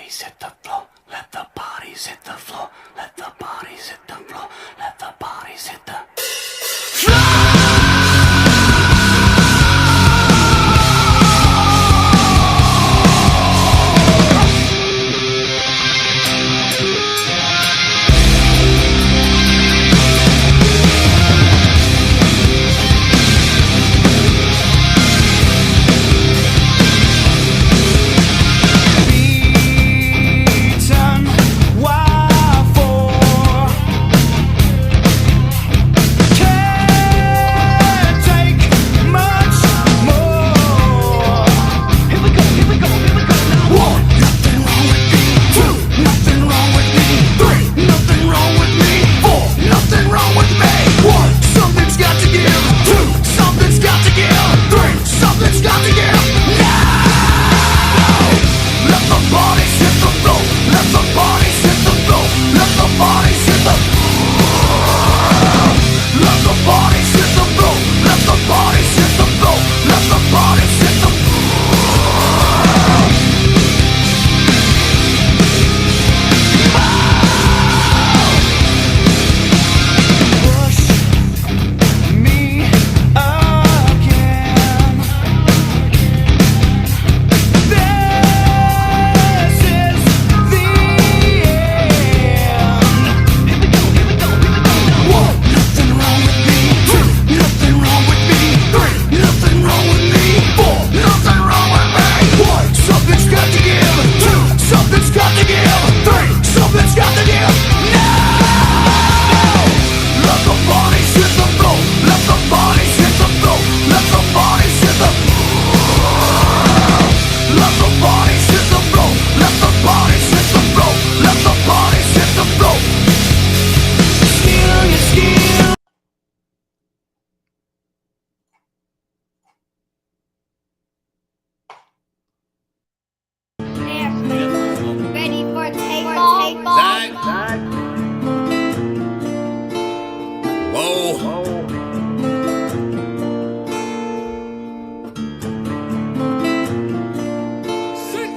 bodies hit the floor. Let the bodies hit the floor. Let the bodies hit the floor. Let the bodies hit the floor.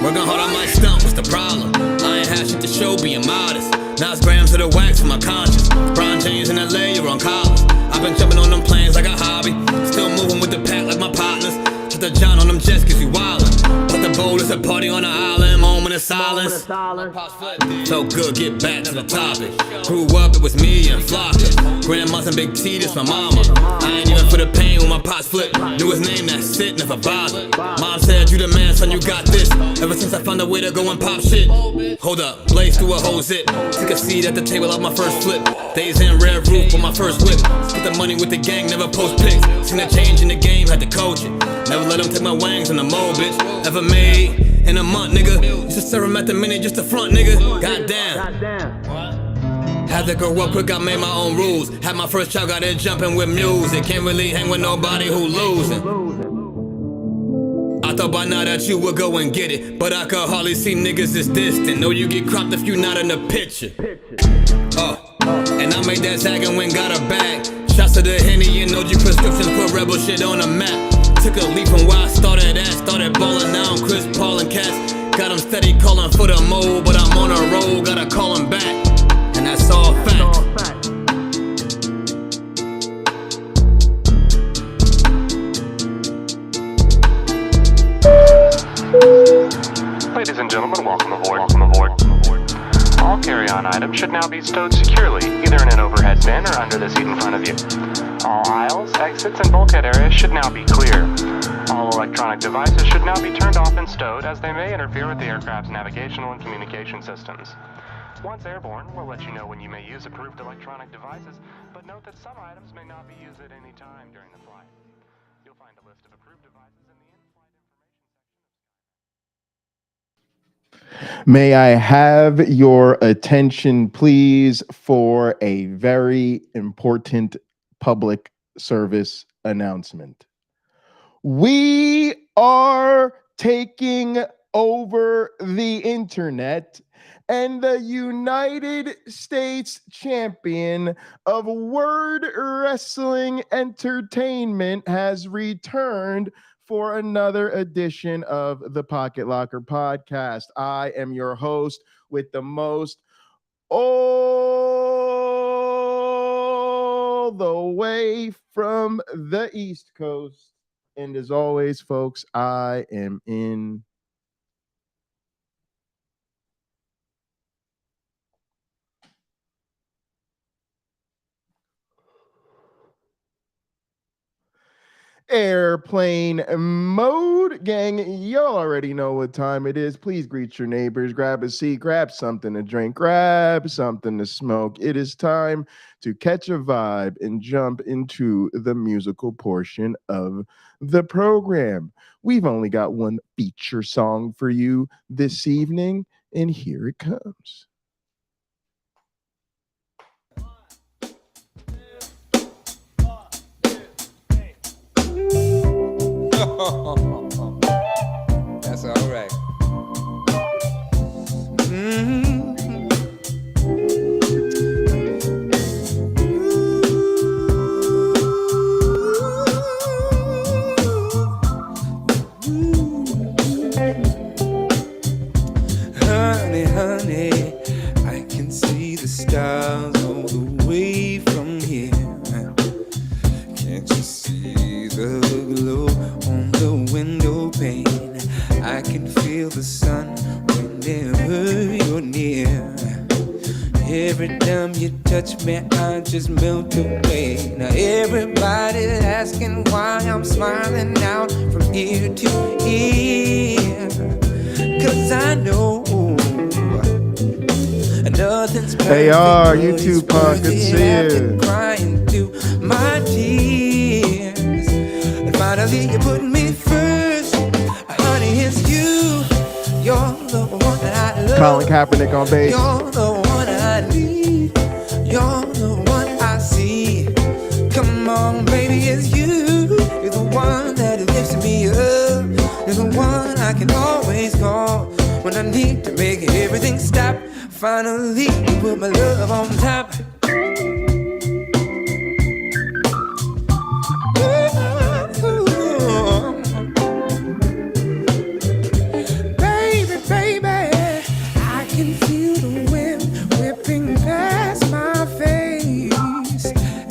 Working hard on my stump, what's the problem? I ain't had shit to show, being modest. Now it's grams of the wax for my conscience. Brown James in LA, you're on college. I've been jumping on them planes like a hobby. Still moving with the pack like my partners. Shut the John on them jets cause you wildin'. But the bowl is a party on the island, moment of silence. So good, get back to the topic. Grew up, it was me and Flocka. Grandma's and Big T, this my mama. I ain't even for the pain when my pots flipped. Knew his name, that's it, never bothered. Mom said, you the man, son, you got this. Ever since I found a way to go and pop shit. Hold up, blaze through a whole zip. Took a seat at the table of my first flip. Days in red roof for my first whip. Split the money with the gang, never post pics. Seen a change in the game, had to coach it. Never let them take my wangs in the mold, bitch. Ever made in a month, nigga. Used to serve him at the minute just to front, nigga. Goddamn. Had to grow up quick, I made my own rules. Had my first child, got it jumping with music. Can't really hang with nobody who losing. I thought by now that you would go and get it, but I could hardly see niggas this distant. Know you get cropped if you not in the picture. And I made that zag and went got a bag. Shots to the Henny and OG prescriptions, put rebel shit on the map. Took a leap from where I started at. Started ballin' now, Chris Paul and Cats. Got them steady calling for the mold, but I'm on a roll, gotta call him back. And that's all fact. Ladies and gentlemen, welcome aboard. All carry-on items should now be stowed securely, either in an overhead bin or under the seat in front of you. All aisles, exits, and bulkhead areas should now be clear. All electronic devices should now be turned off and stowed, as they may interfere with the aircraft's navigational and communication systems. Once airborne, we'll let you know when you may use approved electronic devices, but note that some items may not be used at any time during the flight. You'll find a list of approved devices in the in-flight information section. May I have your attention, please, for a very important public service announcement. We are taking over the internet, and the United States champion of word wrestling entertainment has returned for another edition of the Pocket Locker podcast. I am your host with the most, all the way from the East Coast. And as always, folks, I am in airplane mode. Gang, y'all already know what time it is. Please greet your neighbors, grab a seat, grab something to drink, grab something to smoke. It is time to catch a vibe and jump into the musical portion of the program. We've only got one feature song for you this evening, and here it comes. That's all right. Honey, honey, I can see the stars all the way from here. Can't you see the glow on the window pane? I can feel the sun whenever you're near. Every time you touch me, I just melt away. Now everybody's asking why I'm smiling out from ear to ear. 'Cause I know nothing's perfect. They are, you two pockets here. Crying through my tears. And finally you put me first. Honey, it's you. You're the one that I love. Colin Kaepernick on bass. You're the one I need. You're the one I see. Come on, baby, it's you. You're the one that lifts me up. You're the one I can always call when I need to make everything stop. Finally, you put my love on top. Baby, baby, I can feel the wind whipping past my face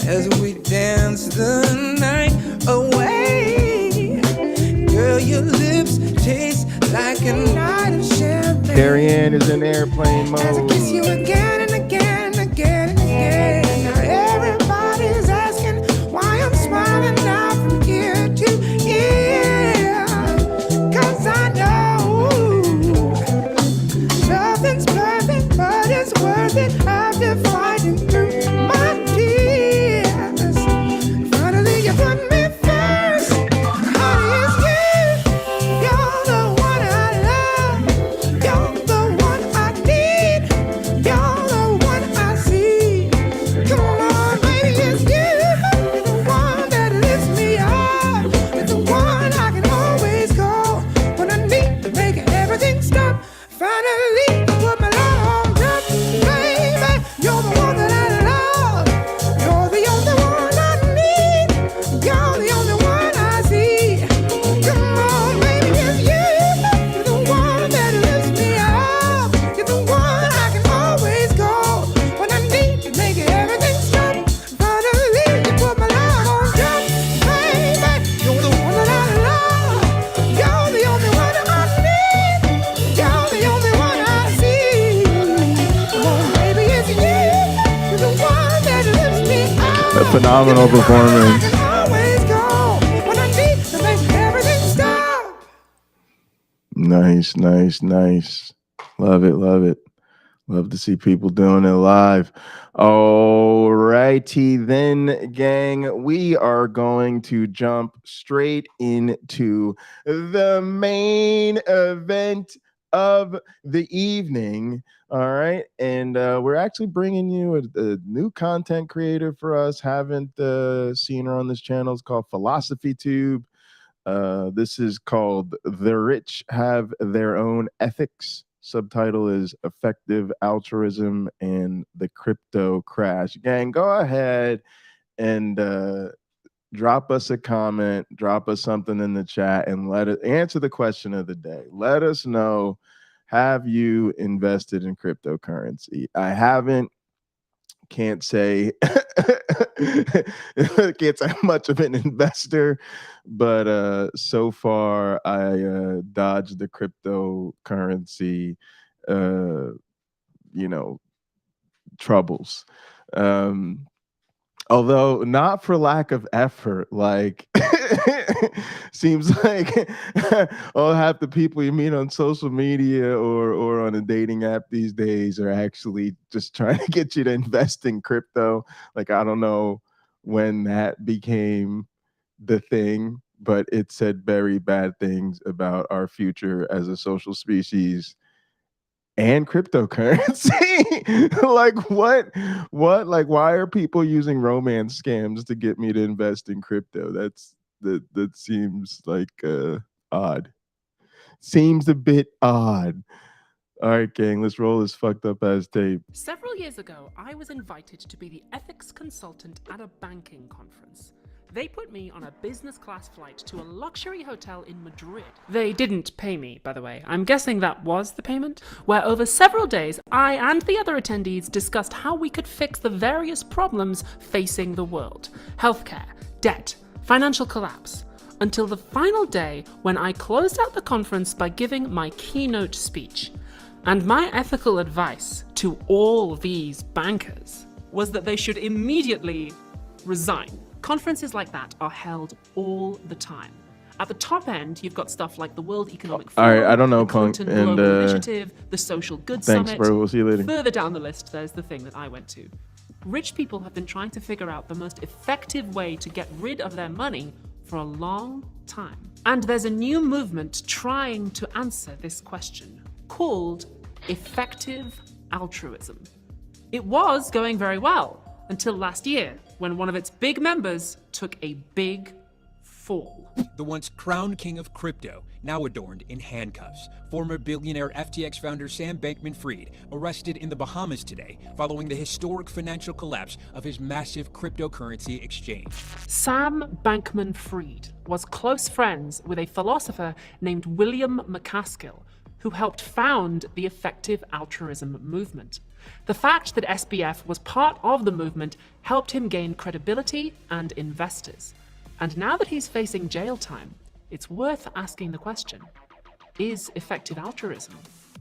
as we dance the night away. Girl, your lips taste like a night of champagne. Carrie Ann is in airplane mode. As I kiss you again and again and again and again. Now everybody's asking why I'm smiling now from ear to ear. 'Cause I know nothing's perfect, but it's worth it after fighting through my tears. Finally you put me first. Honey, it's you. You're the one I love. You're the one I need. You're the one I see. Come on, baby, it's you. You're the one that lifts me up. You're the one I can always call when I need to make everything stop. Finally, you put my love on top, baby. You're the one that I love. You're the only one I need. You're the only one I see. Come on, baby, it's you. You're the one that lifts me up. You're the one I can always call when I need to make everything stop. Finally, you put my love on top, baby. You're the one that I love. You're the only one I need. You're the only one I see. Come on, baby, it's you. You're the one that lifts me up. A phenomenal performance. I can always call when I need to make everything stop. Nice, nice, nice. Love it, love it. Love to see people doing it live. All righty then, gang. We are going to jump straight into the main event of the evening. All right. And we're actually bringing you a new content creator for us. Haven't seen her on this channel. It's called Philosophy Tube. This is called The Rich Have Their Own Ethics. Subtitle is Effective Altruism and the Crypto Crash. Gang, go ahead and drop us a comment, drop us something in the chat, and let it answer the question of the day. Let us know, have you invested in cryptocurrency? I haven't. Can't say can't say I'm much of an investor, but so far I dodged the cryptocurrency troubles. Although not for lack of effort, like seems like half the people you meet on social media or on a dating app these days are actually just trying to get you to invest in crypto. Like, I don't know when that became the thing, but it said very bad things about our future as a social species and cryptocurrency. Like, what like, why are people using romance scams to get me to invest in crypto? That seems like odd. Seems a bit odd. All right, gang, let's roll this fucked up ass tape. Several years ago, I was invited to be the ethics consultant at a banking conference. They put me on a business class flight to a luxury hotel in Madrid. They didn't pay me, by the way. I'm guessing that was the payment. Where over several days, I and the other attendees discussed how we could fix the various problems facing the world. Healthcare, debt, financial collapse. Until the final day when I closed out the conference by giving my keynote speech. And my ethical advice to all these bankers was that they should immediately resign. Conferences like that are held all the time. At the top end, you've got stuff like the World Economic Forum, all right, I don't know, the Clinton Punk, and, Global Initiative, the Social Goods thanks, Summit. bro. We'll see you later. Further down the list, there's the thing that I went to. Rich people have been trying to figure out the most effective way to get rid of their money for a long time. And there's a new movement trying to answer this question, called effective altruism. It was going very well until last year, when one of its big members took a big fall. The once crowned king of crypto, now adorned in handcuffs. Former billionaire FTX founder Sam Bankman-Fried arrested in the Bahamas today following the historic financial collapse of his massive cryptocurrency exchange. Sam Bankman-Fried was close friends with a philosopher named William MacAskill, who helped found the effective altruism movement. The fact that SBF was part of the movement helped him gain credibility and investors. And now that he's facing jail time, it's worth asking the question, is effective altruism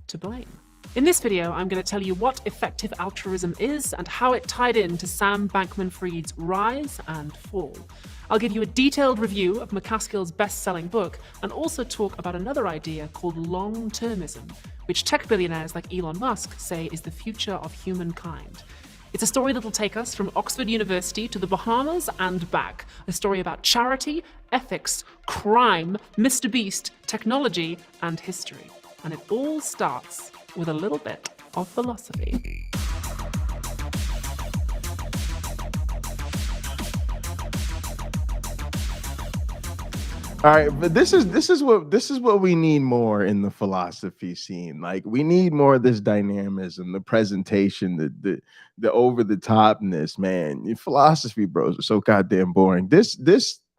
to blame? In this video, I'm going to tell you what effective altruism is and how it tied in to Sam Bankman-Fried's rise and fall. I'll give you a detailed review of MacAskill's best-selling book and also talk about another idea called long-termism, which tech billionaires like Elon Musk say is the future of humankind. It's a story that'll take us from Oxford University to the Bahamas and back. A story about charity, ethics, crime, Mr. Beast, technology, and history. And it all starts with a little bit of philosophy. All right, but this is what we need more in the philosophy scene. Like, we need more of this dynamism, the presentation, the over the topness, man. Your philosophy bros are so goddamn boring. This is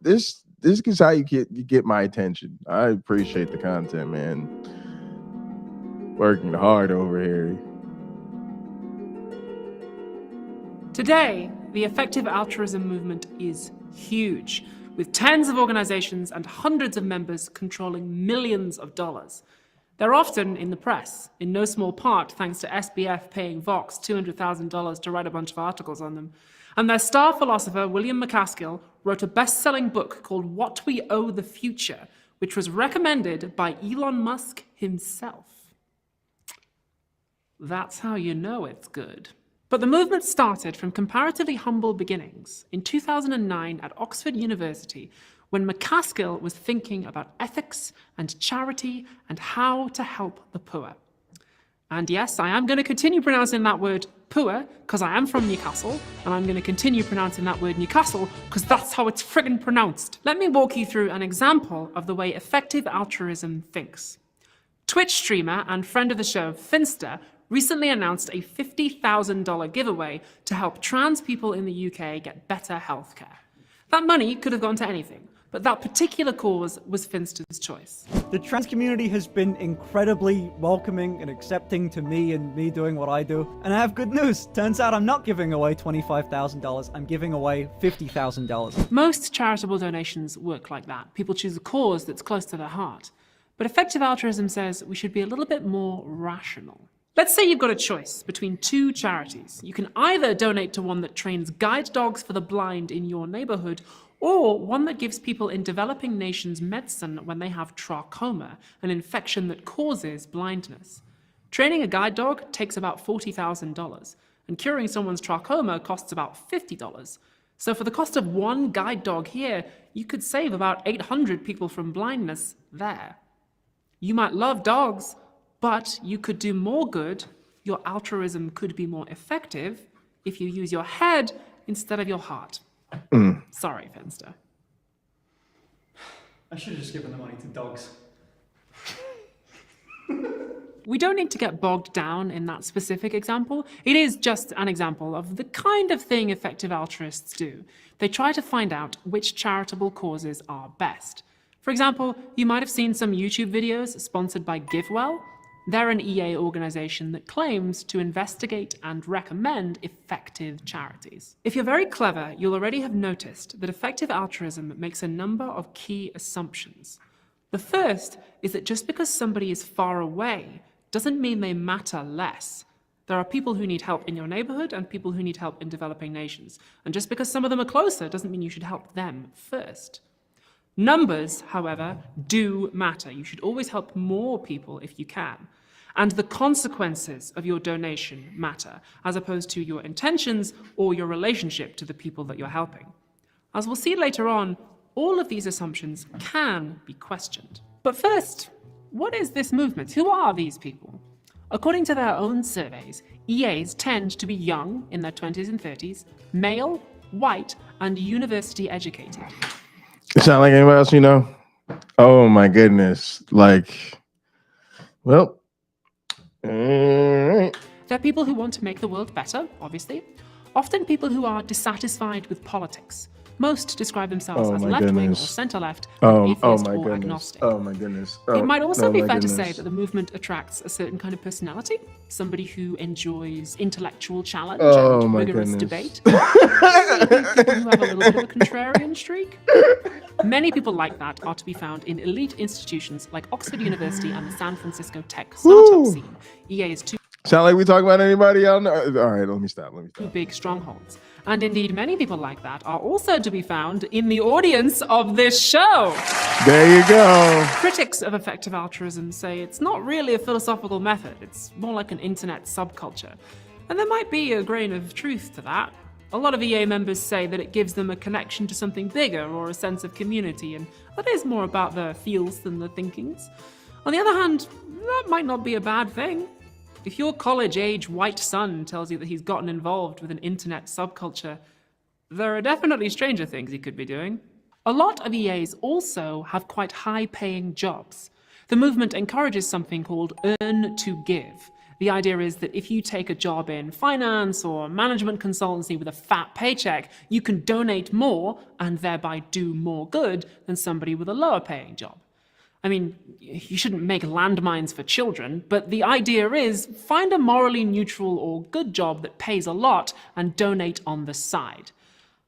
how you get my attention. I appreciate the content, man. Working hard over here. Today, the effective altruism movement is huge, with tens of organizations and hundreds of members controlling millions of dollars. They're often in the press, in no small part thanks to SBF paying Vox $200,000 to write a bunch of articles on them. And their star philosopher, William MacAskill, wrote a best-selling book called What We Owe the Future, which was recommended by Elon Musk himself. That's how you know it's good. But the movement started from comparatively humble beginnings in 2009 at Oxford University, when MacAskill was thinking about ethics and charity and how to help the poor. And yes, I am going to continue pronouncing that word poor because I am from Newcastle, and I'm going to continue pronouncing that word Newcastle because that's how it's friggin' pronounced. Let me walk you through an example of the way effective altruism thinks. Twitch streamer and friend of the show, Finster, recently announced a $50,000 giveaway to help trans people in the UK get better healthcare. That money could have gone to anything, but that particular cause was Finster's choice. The trans community has been incredibly welcoming and accepting to me and me doing what I do. And I have good news. Turns out I'm not giving away $25,000. I'm giving away $50,000. Most charitable donations work like that. People choose a cause that's close to their heart. But effective altruism says we should be a little bit more rational. Let's say you've got a choice between two charities. You can either donate to one that trains guide dogs for the blind in your neighborhood, or one that gives people in developing nations medicine when they have trachoma, an infection that causes blindness. Training a guide dog takes about $40,000, and curing someone's trachoma costs about $50. So for the cost of one guide dog here, you could save about 800 people from blindness there. You might love dogs, but you could do more good. Your altruism could be more effective if you use your head instead of your heart. Sorry, Finster. I should have just given the money to dogs. We don't need to get bogged down in that specific example. It is just an example of the kind of thing effective altruists do. They try to find out which charitable causes are best. For example, you might have seen some YouTube videos sponsored by GiveWell. They're an EA organization that claims to investigate and recommend effective charities. If you're very clever, you'll already have noticed that effective altruism makes a number of key assumptions. The first is that just because somebody is far away doesn't mean they matter less. There are people who need help in your neighborhood and people who need help in developing nations. And just because some of them are closer doesn't mean you should help them first. Numbers, however, do matter. You should always help more people if you can. And the consequences of your donation matter, as opposed to your intentions or your relationship to the people that you're helping. As we'll see later on, all of these assumptions can be questioned. But first, what is this movement? Who are these people? According to their own surveys, EAs tend to be young, in their 20s and 30s, male, white, and university educated. It sound like anybody else you know? Oh my goodness. Like, well, all right. They're people who want to make the world better, obviously. Often people who are dissatisfied with politics. Most describe themselves as left-wing or centre-left, atheist or agnostic. Oh my goodness. It might also be fair to say that the movement attracts a certain kind of personality, somebody who enjoys intellectual challenge and rigorous debate. People who have a little bit of a contrarian streak. Many people like that are to be found in elite institutions like Oxford University and the San Francisco tech startup scene. EA is too Sound like we talk about anybody else? All right, let me stop. big strongholds. And indeed, many people like that are also to be found in the audience of this show. There you go. Critics of effective altruism say it's not really a philosophical method, it's more like an internet subculture. And there might be a grain of truth to that. A lot of EA members say that it gives them a connection to something bigger or a sense of community, and that is more about the feels than the thinkings. On the other hand, that might not be a bad thing. If your college-age white son tells you that he's gotten involved with an internet subculture, there are definitely stranger things he could be doing. A lot of EAs also have quite high-paying jobs. The movement encourages something called earn to give. The idea is that if you take a job in finance or management consultancy with a fat paycheck, you can donate more and thereby do more good than somebody with a lower-paying job. I mean, you shouldn't make landmines for children, but the idea is find a morally neutral or good job that pays a lot and donate on the side.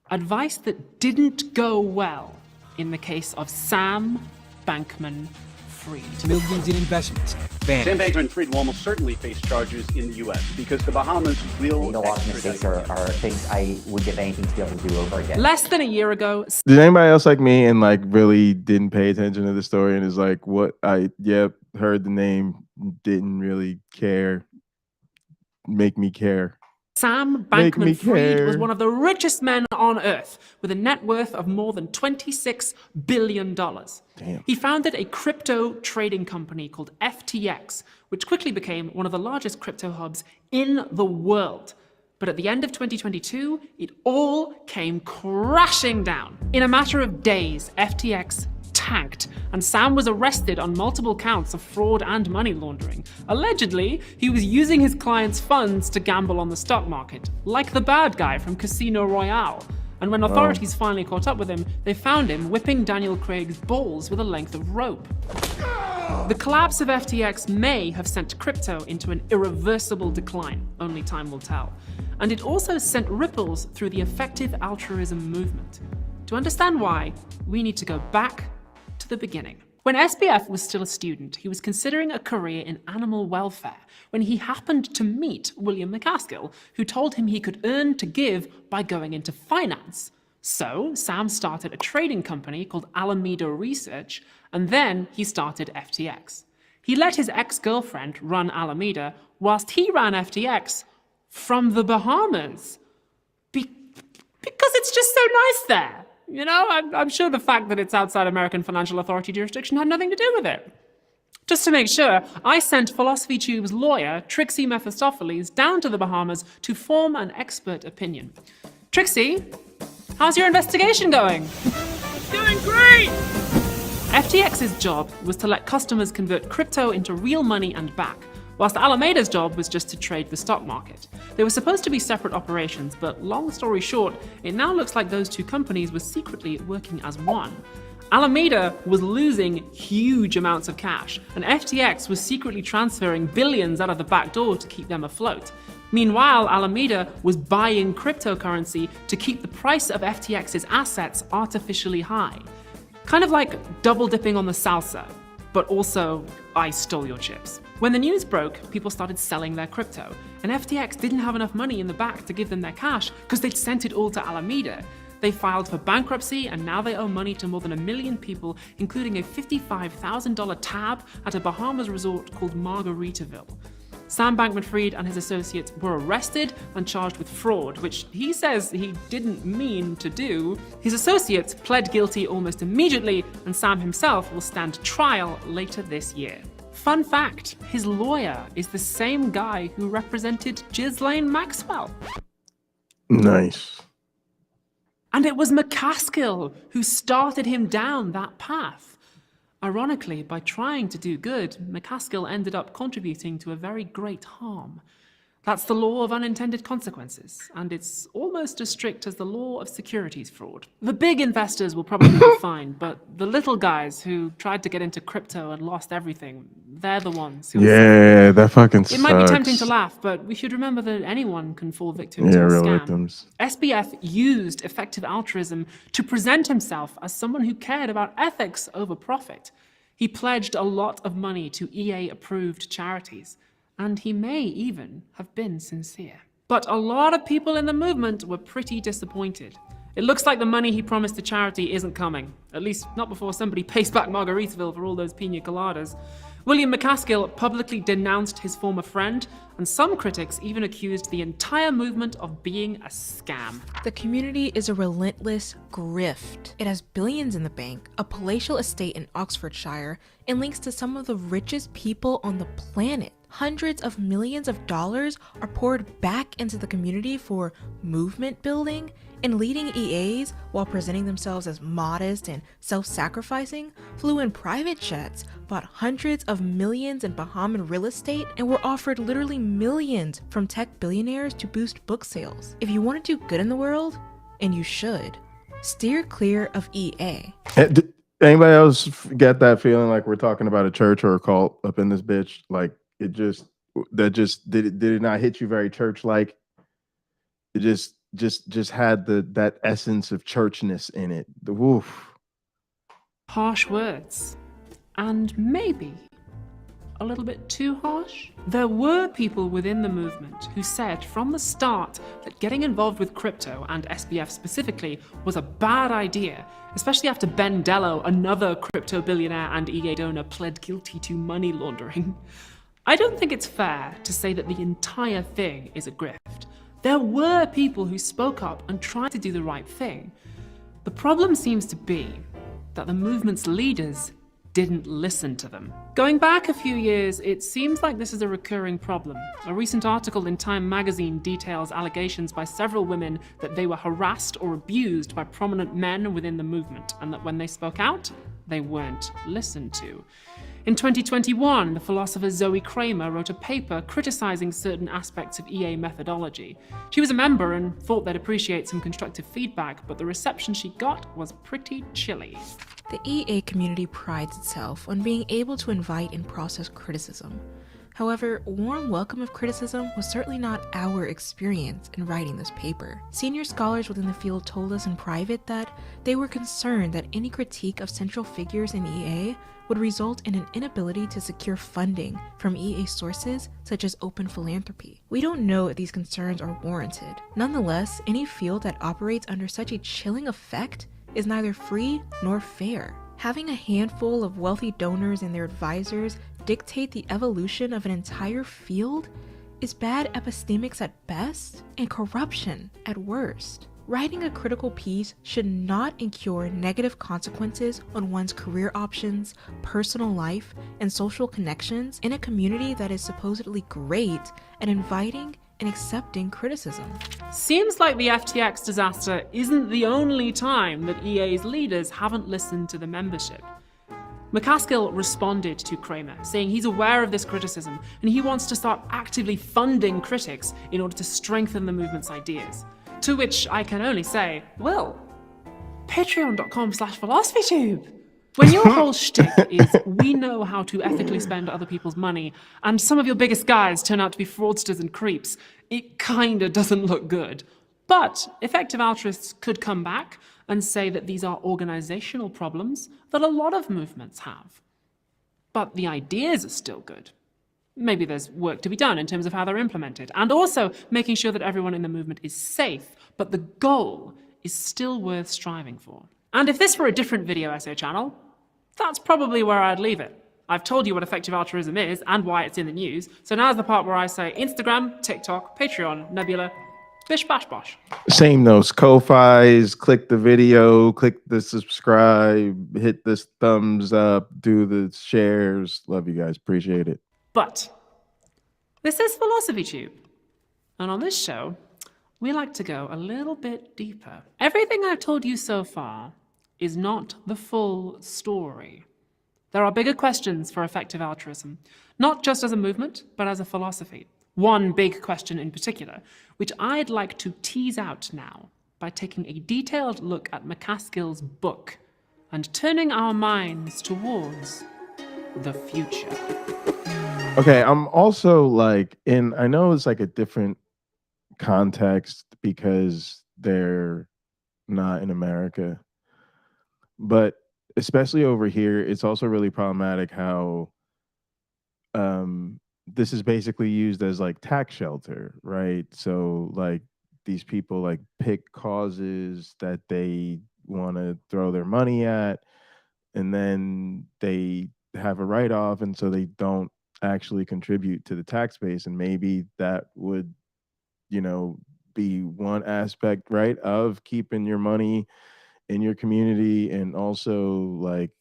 Advice that didn't go well in the case of Sam Bankman-Fried. Millions in investments vanished. Sam Bankman-Fried will almost certainly face charges in the U.S. because the Bahamas will. A lot of mistakes are things I would give anything to be able to do over again. Less than a year ago. Did anybody else like me and like really didn't pay attention to the story and is like, what heard the name, didn't really care, make me care. Sam Bankman-Fried was one of the richest men on Earth, with a net worth of more than $26 billion. Damn. He founded a crypto trading company called FTX, which quickly became one of the largest crypto hubs in the world. But at the end of 2022, it all came crashing down. In a matter of days, FTX tanked, and Sam was arrested on multiple counts of fraud and money laundering. Allegedly, he was using his clients' funds to gamble on the stock market, like the bad guy from Casino Royale. And when authorities finally caught up with him, they found him whipping Daniel Craig's balls with a length of rope. The collapse of FTX may have sent crypto into an irreversible decline, only time will tell. And it also sent ripples through the effective altruism movement. To understand why, we need to go back to the beginning. When SBF was still a student, he was considering a career in animal welfare when he happened to meet William McCaskill, who told him he could earn to give by going into finance. So Sam started a trading company called Alameda Research, and then he started FTX. He let his ex-girlfriend run Alameda whilst he ran FTX from the Bahamas. Because it's just so nice there. You know, I'm sure the fact that it's outside American Financial Authority jurisdiction had nothing to do with it. Just to make sure, I sent Philosophy Tube's lawyer, Trixie Mephistopheles, down to the Bahamas to form an expert opinion. Trixie, how's your investigation going? Doing great! FTX's job was to let customers convert crypto into real money and back, whilst Alameda's job was just to trade the stock market. They were supposed to be separate operations, but long story short, it now looks like those two companies were secretly working as one. Alameda was losing huge amounts of cash, and FTX was secretly transferring billions out of the back door to keep them afloat. Meanwhile, Alameda was buying cryptocurrency to keep the price of FTX's assets artificially high. Kind of like double dipping on the salsa, but also, I stole your chips. When the news broke, people started selling their crypto, and FTX didn't have enough money in the back to give them their cash because they'd sent it all to Alameda. They filed for bankruptcy, and now they owe money to more than 1 million people, including a $55,000 tab at a Bahamas resort called Margaritaville. Sam Bankman-Fried and his associates were arrested and charged with fraud, which he says he didn't mean to do. His associates pled guilty almost immediately, and Sam himself will stand trial later this year. Fun fact, his lawyer is the same guy who represented Ghislaine Maxwell. Nice. And it was McCaskill who started him down that path. Ironically, by trying to do good, McCaskill ended up contributing to a very great harm. That's the law of unintended consequences, and it's almost as strict as the law of securities fraud. The big investors will probably be fine, but the little guys who tried to get into crypto and lost everything, they're the ones who... Yeah, that fucking sucks. It might be tempting to laugh, but we should remember that anyone can fall victim to a real scam. victims. SBF used effective altruism to present himself as someone who cared about ethics over profit. He pledged a lot of money to EA-approved charities, and he may even have been sincere. But a lot of people in the movement were pretty disappointed. It looks like the money he promised to charity isn't coming, at least not before somebody pays back Margaritaville for all those pina coladas. William McCaskill publicly denounced his former friend, and some critics even accused the entire movement of being a scam. The community is a relentless grift. It has billions in the bank, a palatial estate in Oxfordshire, and links to some of the richest people on the planet. Hundreds of millions of dollars are poured back into the community for movement building, and leading EAs, while presenting themselves as modest and self-sacrificing, flew in private jets, bought hundreds of millions in Bahamian real estate, and were offered literally millions from tech billionaires to boost book sales. If you want to do good in the world, and you should, steer clear of EA. Anybody else get that feeling like we're talking about a church or a cult up in this bitch? Like, did it not hit you very church-like? It just had that essence of churchness in it. The woof. Harsh words. And maybe a little bit too harsh? There were people within the movement who said from the start that getting involved with crypto, and SBF specifically, was a bad idea, especially after Ben Dello, another crypto billionaire and EA donor, pled guilty to money laundering. I don't think it's fair to say that the entire thing is a grift. There were people who spoke up and tried to do the right thing. The problem seems to be that the movement's leaders didn't listen to them. Going back a few years, it seems like this is a recurring problem. A recent article in Time magazine details allegations by several women that they were harassed or abused by prominent men within the movement, and that when they spoke out, they weren't listened to. In 2021, the philosopher Zoe Kramer wrote a paper criticizing certain aspects of EA methodology. She was a member and thought they'd appreciate some constructive feedback, but the reception she got was pretty chilly. The EA community prides itself on being able to invite and process criticism. However, warm welcome of criticism was certainly not our experience in writing this paper. Senior scholars within the field told us in private that they were concerned that any critique of central figures in EA would result in an inability to secure funding from EA sources such as open philanthropy. We don't know if these concerns are warranted. Nonetheless, any field that operates under such a chilling effect is neither free nor fair. Having a handful of wealthy donors and their advisors dictate the evolution of an entire field is bad epistemics at best and corruption at worst. Writing a critical piece should not incur negative consequences on one's career options, personal life, and social connections in a community that is supposedly great at inviting and accepting criticism. Seems like the FTX disaster isn't the only time that EA's leaders haven't listened to the membership. McCaskill responded to Kramer, saying he's aware of this criticism and he wants to start actively funding critics in order to strengthen the movement's ideas. To which I can only say, well, patreon.com/philosophytube. When your whole shtick is, we know how to ethically spend other people's money, and some of your biggest guys turn out to be fraudsters and creeps, it kinda doesn't look good. But effective altruists could come back and say that these are organizational problems that a lot of movements have. But the ideas are still good. Maybe there's work to be done in terms of how they're implemented, and also making sure that everyone in the movement is safe, but the goal is still worth striving for. And if this were a different video essay channel, that's probably where I'd leave it. I've told you what effective altruism is and why it's in the news, so now's the part where I say Instagram, TikTok, Patreon, Nebula, bish bash bosh. Same those Ko-Fis, click the video, click the subscribe, hit this thumbs up, do the shares. Love you guys, appreciate it. But this is Philosophy Tube, and on this show, we like to go a little bit deeper. Everything I've told you so far is not the full story. There are bigger questions for effective altruism, not just as a movement, but as a philosophy. One big question in particular, which I'd like to tease out now by taking a detailed look at McCaskill's book and turning our minds towards the future. Okay, I'm also like I know it's like a different context because they're not in America, but especially over here, it's also really problematic how this is basically used as like tax shelter, right? So like these people like pick causes that they want to throw their money at, and then they have a write-off, and so they don't actually contribute to the tax base. And maybe that would, be one aspect, right, of keeping your money in your community, and also like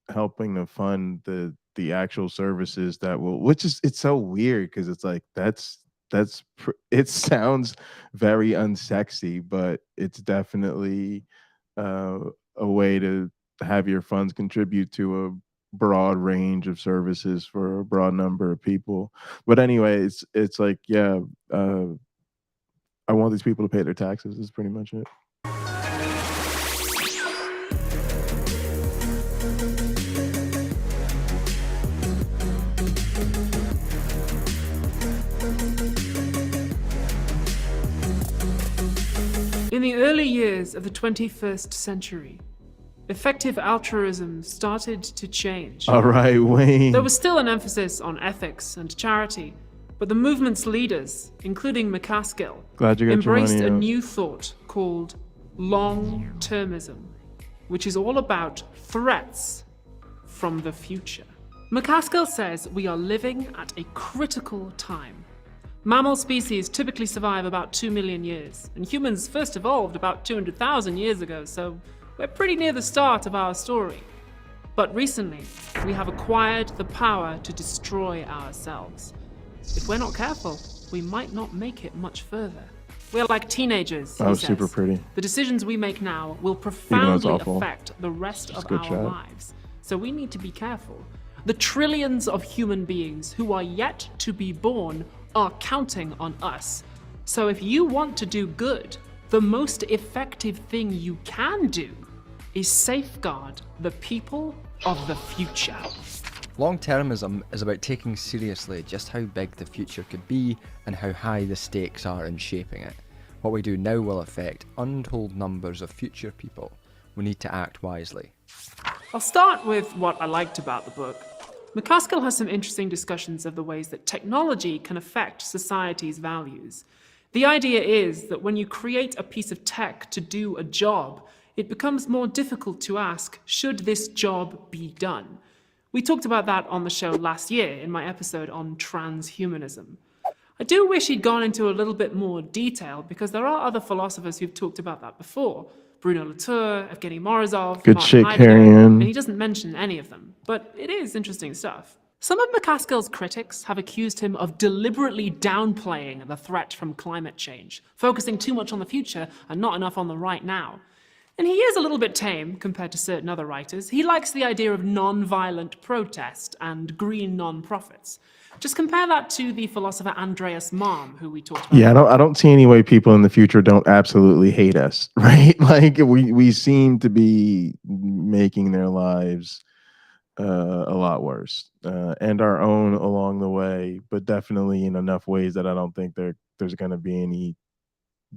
helping to fund the actual services that will, it's so weird because it's like it sounds very unsexy, but it's definitely a way to have your funds contribute to a broad range of services for a broad number of people. But anyway, it's like, yeah, I want these people to pay their taxes is pretty much it. In the early years of the 21st century, effective altruism started to change. All right, Wayne. There was still an emphasis on ethics and charity, but the movement's leaders, including McCaskill, embraced a new thought called long-termism, which is all about threats from the future. McCaskill says we are living at a critical time. Mammal species typically survive about 2 million years, and humans first evolved about 200,000 years ago, so we're pretty near the start of our story. But recently, we have acquired the power to destroy ourselves. If we're not careful, we might not make it much further. We're like teenagers, he says. Super pretty. The decisions we make now will profoundly affect the rest of our lives. so we need to be careful. The trillions of human beings who are yet to be born are counting on us. So if you want to do good, the most effective thing you can do is safeguard the people of the future. Long-termism is about taking seriously just how big the future could be and how high the stakes are in shaping it. What we do now will affect untold numbers of future people. We need to act wisely. I'll start with what I liked about the book. McCaskill has some interesting discussions of the ways that technology can affect society's values. The idea is that when you create a piece of tech to do a job, it becomes more difficult to ask, should this job be done? We talked about that on the show last year in my episode on transhumanism. I do wish he'd gone into a little bit more detail because there are other philosophers who've talked about that before. Bruno Latour, Evgeny Morozov, Good Martin shit, Heidegger, Carrion. and he doesn't mention any of them. But it is interesting stuff. Some of McCaskill's critics have accused him of deliberately downplaying the threat from climate change, focusing too much on the future and not enough on the right now. And he is a little bit tame compared to certain other writers. He likes the idea of non-violent protest and green non-profits. Just compare that to the philosopher Andreas Malm, who we talked about. Yeah, I don't see any way people in the future don't absolutely hate us, right? Like we seem to be making their lives a lot worse, and our own along the way, but definitely in enough ways that I don't think there's going to be any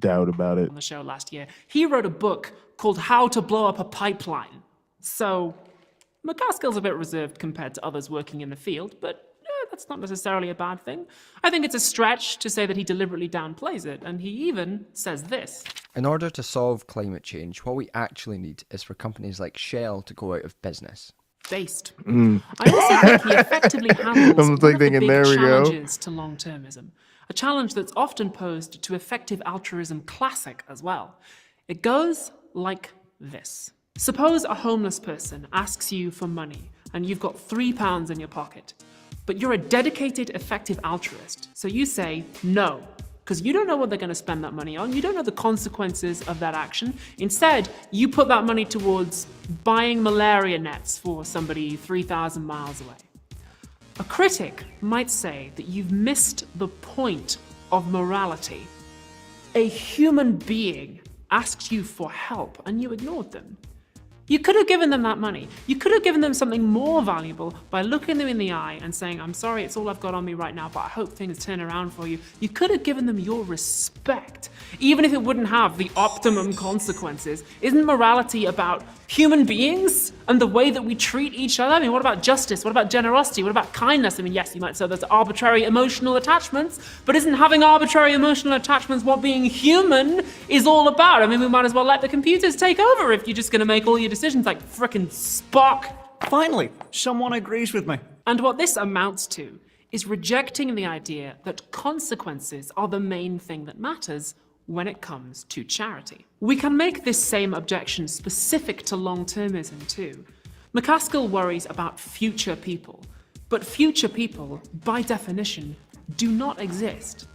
doubt about it. On the show last year, he wrote a book called How to Blow Up a Pipeline. So McCaskill's a bit reserved compared to others working in the field, but that's not necessarily a bad thing. I think it's a stretch to say that he deliberately downplays it, and he even says this. In order to solve climate change, what we actually need is for companies like Shell to go out of business. Based. I also think he effectively handles one of the big challenges to long-termism. A challenge that's often posed to effective altruism classic as well. It goes like this. Suppose a homeless person asks you for money and you've got £3 in your pocket, but you're a dedicated, effective altruist. So you say no, because you don't know what they're going to spend that money on. You don't know the consequences of that action. Instead, you put that money towards buying malaria nets for somebody 3,000 miles away. A critic might say that you've missed the point of morality. A human being asked you for help and you ignored them. You could have given them that money. You could have given them something more valuable by looking them in the eye and saying, I'm sorry, it's all I've got on me right now, but I hope things turn around for you. You could have given them your respect, even if it wouldn't have the optimum consequences. Isn't morality about human beings and the way that we treat each other? I mean, what about justice? What about generosity? What about kindness? I mean, yes, you might say there's arbitrary emotional attachments, but isn't having arbitrary emotional attachments what being human is all about? I mean, we might as well let the computers take over if you're just going to make all your decisions like frickin' Spock. Finally, someone agrees with me. And what this amounts to is rejecting the idea that consequences are the main thing that matters when it comes to charity. We can make this same objection specific to long-termism too. McCaskill worries about future people, but future people, by definition, do not exist.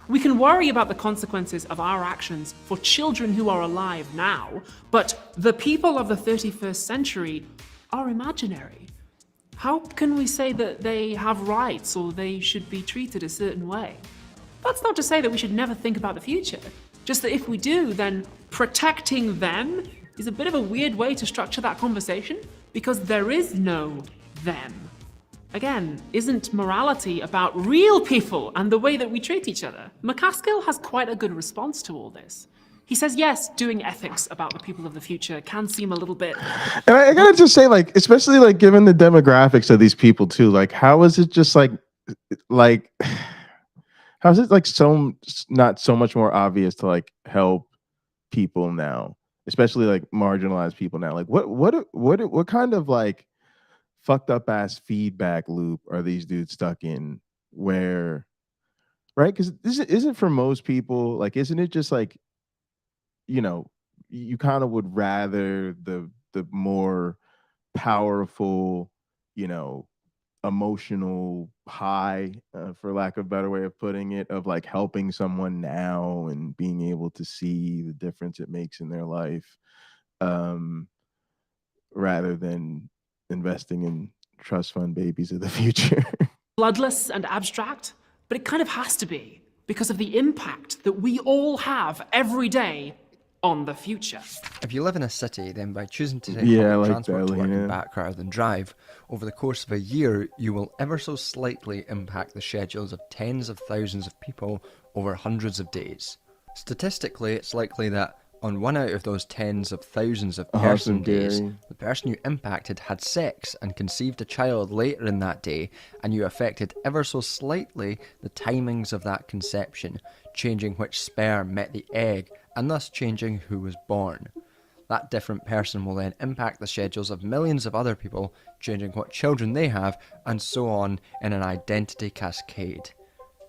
We can worry about the consequences of our actions for children who are alive now, but the people of the 31st century are imaginary. How can we say that they have rights or they should be treated a certain way? That's not to say that we should never think about the future. Just that if we do, then protecting them is a bit of a weird way to structure that conversation because there is no them. Again, isn't morality about real people and the way that we treat each other? McCaskill has quite a good response to all this. He says, yes, doing ethics about the people of the future can seem a little bit... And I gotta just say, like, especially like given the demographics of these people too, like how is it just like how is it like so not so much more obvious to like help people now, especially like marginalized people now? Like what kind of like fucked up ass feedback loop are these dudes stuck in where, right? Because this isn't for most people, like, isn't it just like, you know, you kind of would rather the more powerful, you know, emotional high, for lack of a better way of putting it, of like helping someone now and being able to see the difference it makes in their life, rather than investing in trust fund babies of the future. bloodless and abstract, but it kind of has to be because of the impact that we all have every day on the future. If you live in a city, then by choosing to take Yeah, I public like transport that, to work Lena. and back rather than drive, over the course of a year, you will ever so slightly impact the schedules of tens of thousands of people over hundreds of days. Statistically, it's likely that on one out of those tens of thousands of person days, Gary. the person you impacted had sex and conceived a child later in that day, and you affected ever so slightly the timings of that conception, changing which sperm met the egg, and thus changing who was born. That different person will then impact the schedules of millions of other people, changing what children they have, and so on in an identity cascade.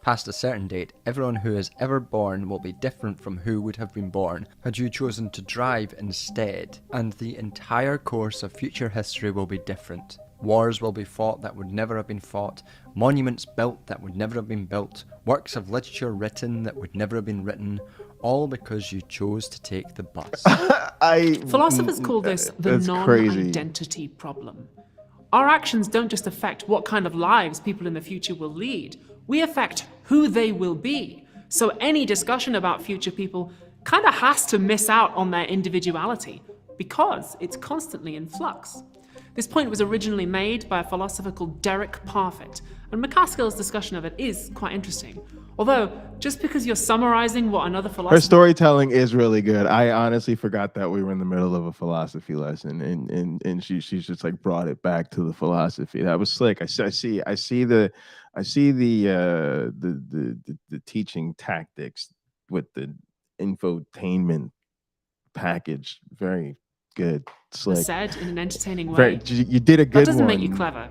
Past a certain date, everyone who is ever born will be different from who would have been born had you chosen to drive instead, and the entire course of future history will be different. Wars will be fought that would never have been fought, monuments built that would never have been built, works of literature written that would never have been written, all because you chose to take the bus. Philosophers call this the that's crazy. non-identity problem. Our actions don't just affect what kind of lives people in the future will lead, we affect who they will be. So any discussion about future people kind of has to miss out on their individuality because it's constantly in flux. This point was originally made by a philosopher called Derek Parfit, and McCaskill's discussion of it is quite interesting. Although, just because you're summarizing what another philosopher... Her storytelling is really good. I honestly forgot that we were in the middle of a philosophy lesson, and she's just like brought it back to the philosophy. That was slick. I see the teaching tactics with the infotainment package. Very good, slick. said in an entertaining way. You did a good one. That doesn't make you clever.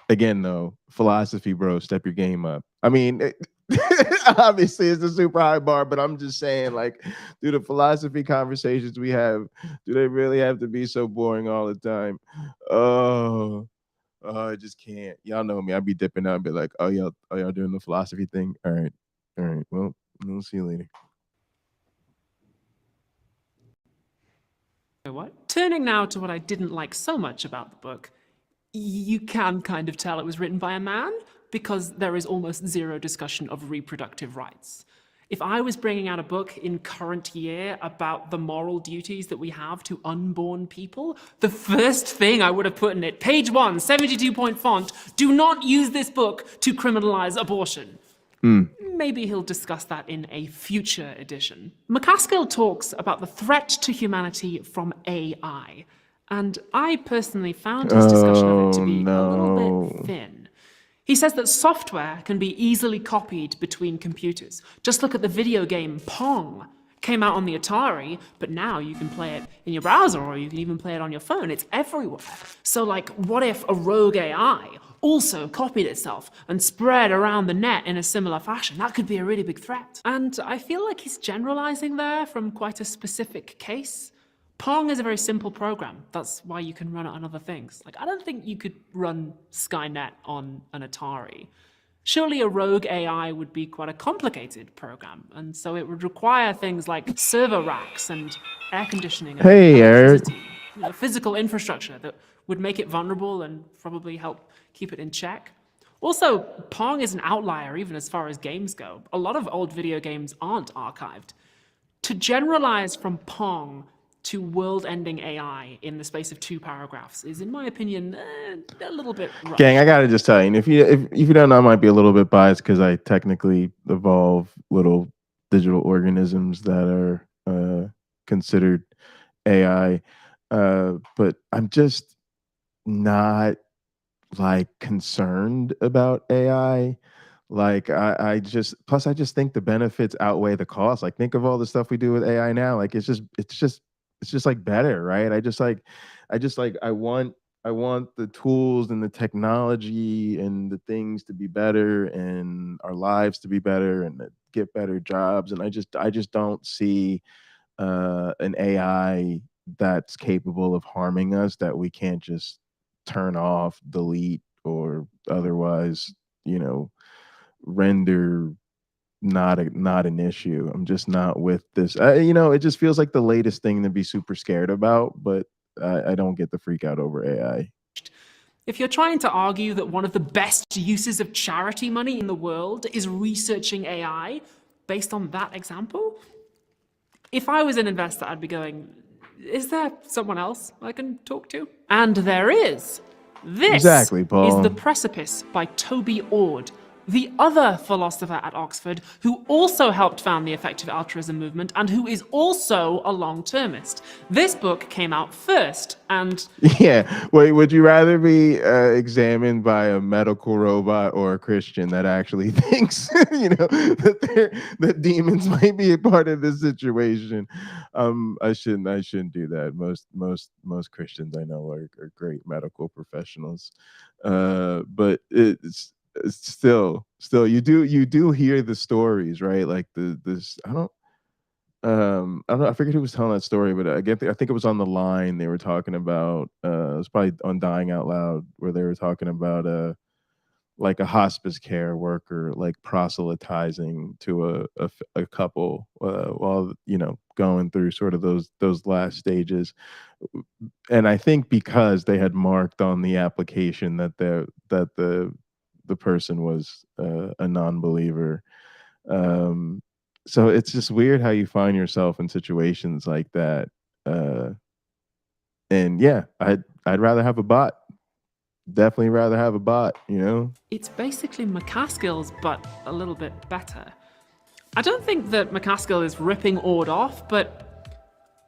Again, though, philosophy, bro, step your game up. I mean, obviously it's a super high bar, but I'm just saying, like, do the philosophy conversations we have, do they really have to be so boring all the time? Oh, I just can't. Y'all know me. I'd be dipping out and be like, oh, y'all doing the philosophy thing? All right. Well, we'll see you later. What? Turning now to what I didn't like so much about the book, you can kind of tell it was written by a man because there is almost zero discussion of reproductive rights. If I was bringing out a book in current year about the moral duties that we have to unborn people, the first thing I would have put in it, page 1, 72-point font, do not use this book to criminalize abortion. Maybe he'll discuss that in a future edition. McCaskill talks about the threat to humanity from AI, and I personally found his discussion of it to be a little bit thin. He says that software can be easily copied between computers. Just look at the video game Pong. Came out on the Atari, but now you can play it in your browser or you can even play it on your phone. It's everywhere. So, like, what if a rogue AI also copied itself and spread around the net in a similar fashion? That could be a really big threat. And I feel like he's generalizing there from quite a specific case. Pong is a very simple program. That's why you can run it on other things. Like, I don't think you could run Skynet on an Atari. Surely a rogue AI would be quite a complicated program, and so it would require things like server racks and air conditioning and electricity, physical infrastructure that would make it vulnerable and probably help keep it in check. Also, Pong is an outlier even as far as games go. A lot of old video games aren't archived. To generalize from Pong to world-ending AI in the space of 2 paragraphs is, in my opinion, a little bit rough. Gang, I gotta just tell you, and if you don't know, I might be a little bit biased because I technically evolve little digital organisms that are considered AI, but I'm just not like concerned about AI. Like I just think the benefits outweigh the cost. Like, think of all the stuff we do with AI now. Like, it's just like better, right? I want the tools and the technology and the things to be better and our lives to be better and to get better jobs. And I just don't see an AI that's capable of harming us that we can't just turn off, delete, or otherwise, render not an issue. I'm just not with this. It just feels like the latest thing to be super scared about, but I don't get the freak out over AI. If you're trying to argue that one of the best uses of charity money in the world is researching AI based on that example, if I was an investor, I'd be going, is there someone else I can talk to? And there is. This Exactly, Paul. is The Precipice by Toby Ord, the other philosopher at Oxford who also helped found the effective altruism movement and who is also a long-termist. This book came out first, and Yeah. Wait, would you rather be examined by a medical robot or a Christian that actually thinks, that demons might be a part of this situation? I shouldn't do that. Most Christians I know are great medical professionals, but it's still you do hear the stories, right? Like this I don't know, I forget who was telling that story, but I think it was on The Line. They were talking about it was probably on Dying Out Loud, where they were talking about like a hospice care worker like proselytizing to a couple while going through sort of those last stages. And I think because they had marked on the application that the person was a non-believer. So it's just weird how you find yourself in situations like that. And yeah, I'd rather have a bot. Definitely rather have a bot, it's basically McCaskill's, but a little bit better. I don't think that McCaskill is ripping Ord off, but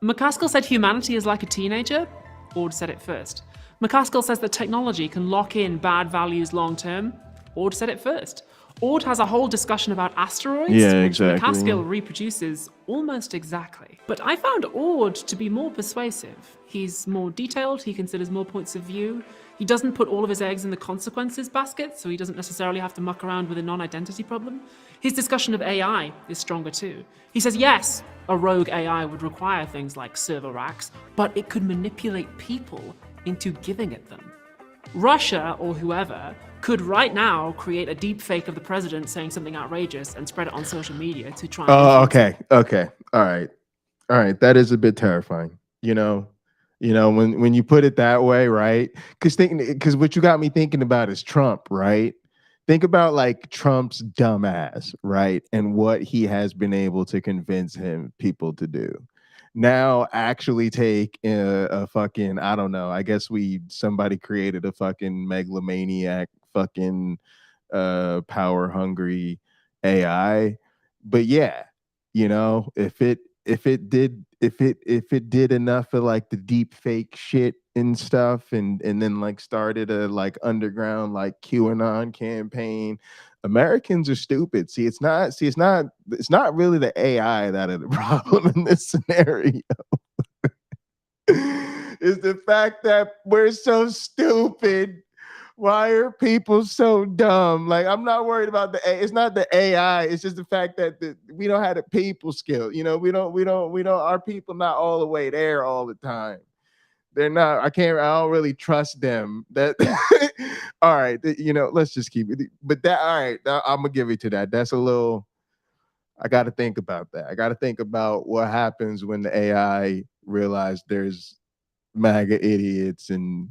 McCaskill said humanity is like a teenager. Ord said it first. McCaskill says that technology can lock in bad values long term. Ord said it first. Ord has a whole discussion about asteroids, which exactly. McCaskill reproduces almost exactly. But I found Ord to be more persuasive. He's more detailed, he considers more points of view. He doesn't put all of his eggs in the consequences basket, so he doesn't necessarily have to muck around with a non-identity problem. His discussion of AI is stronger too. He says, yes, a rogue AI would require things like server racks, but it could manipulate people into giving it them. Russia, or whoever, could right now create a deep fake of the president saying something outrageous and spread it on social media to try and... Oh, okay. All right. That is a bit terrifying. When you put it that way, right? Because what you got me thinking about is Trump, right? Think about like Trump's dumbass, right? And what he has been able to convince people to do. Now actually take a fucking, I don't know, I guess somebody created a fucking megalomaniac fucking power hungry AI. But yeah, if it did enough of like the deep fake shit and stuff and then like started a like underground like QAnon campaign, Americans are stupid. It's not really the AI that is the problem in this scenario. It's the fact that we're so stupid. Why are people so dumb? Like, I'm not worried about it's not the AI. It's just the fact that we don't have the people skill. Our people not all the way there all the time. They're not, I don't really trust them. That all right, let's just keep it. But all right, I'm gonna give it to that. That's a little, I gotta think about that. I gotta think about what happens when the AI realize there's MAGA idiots and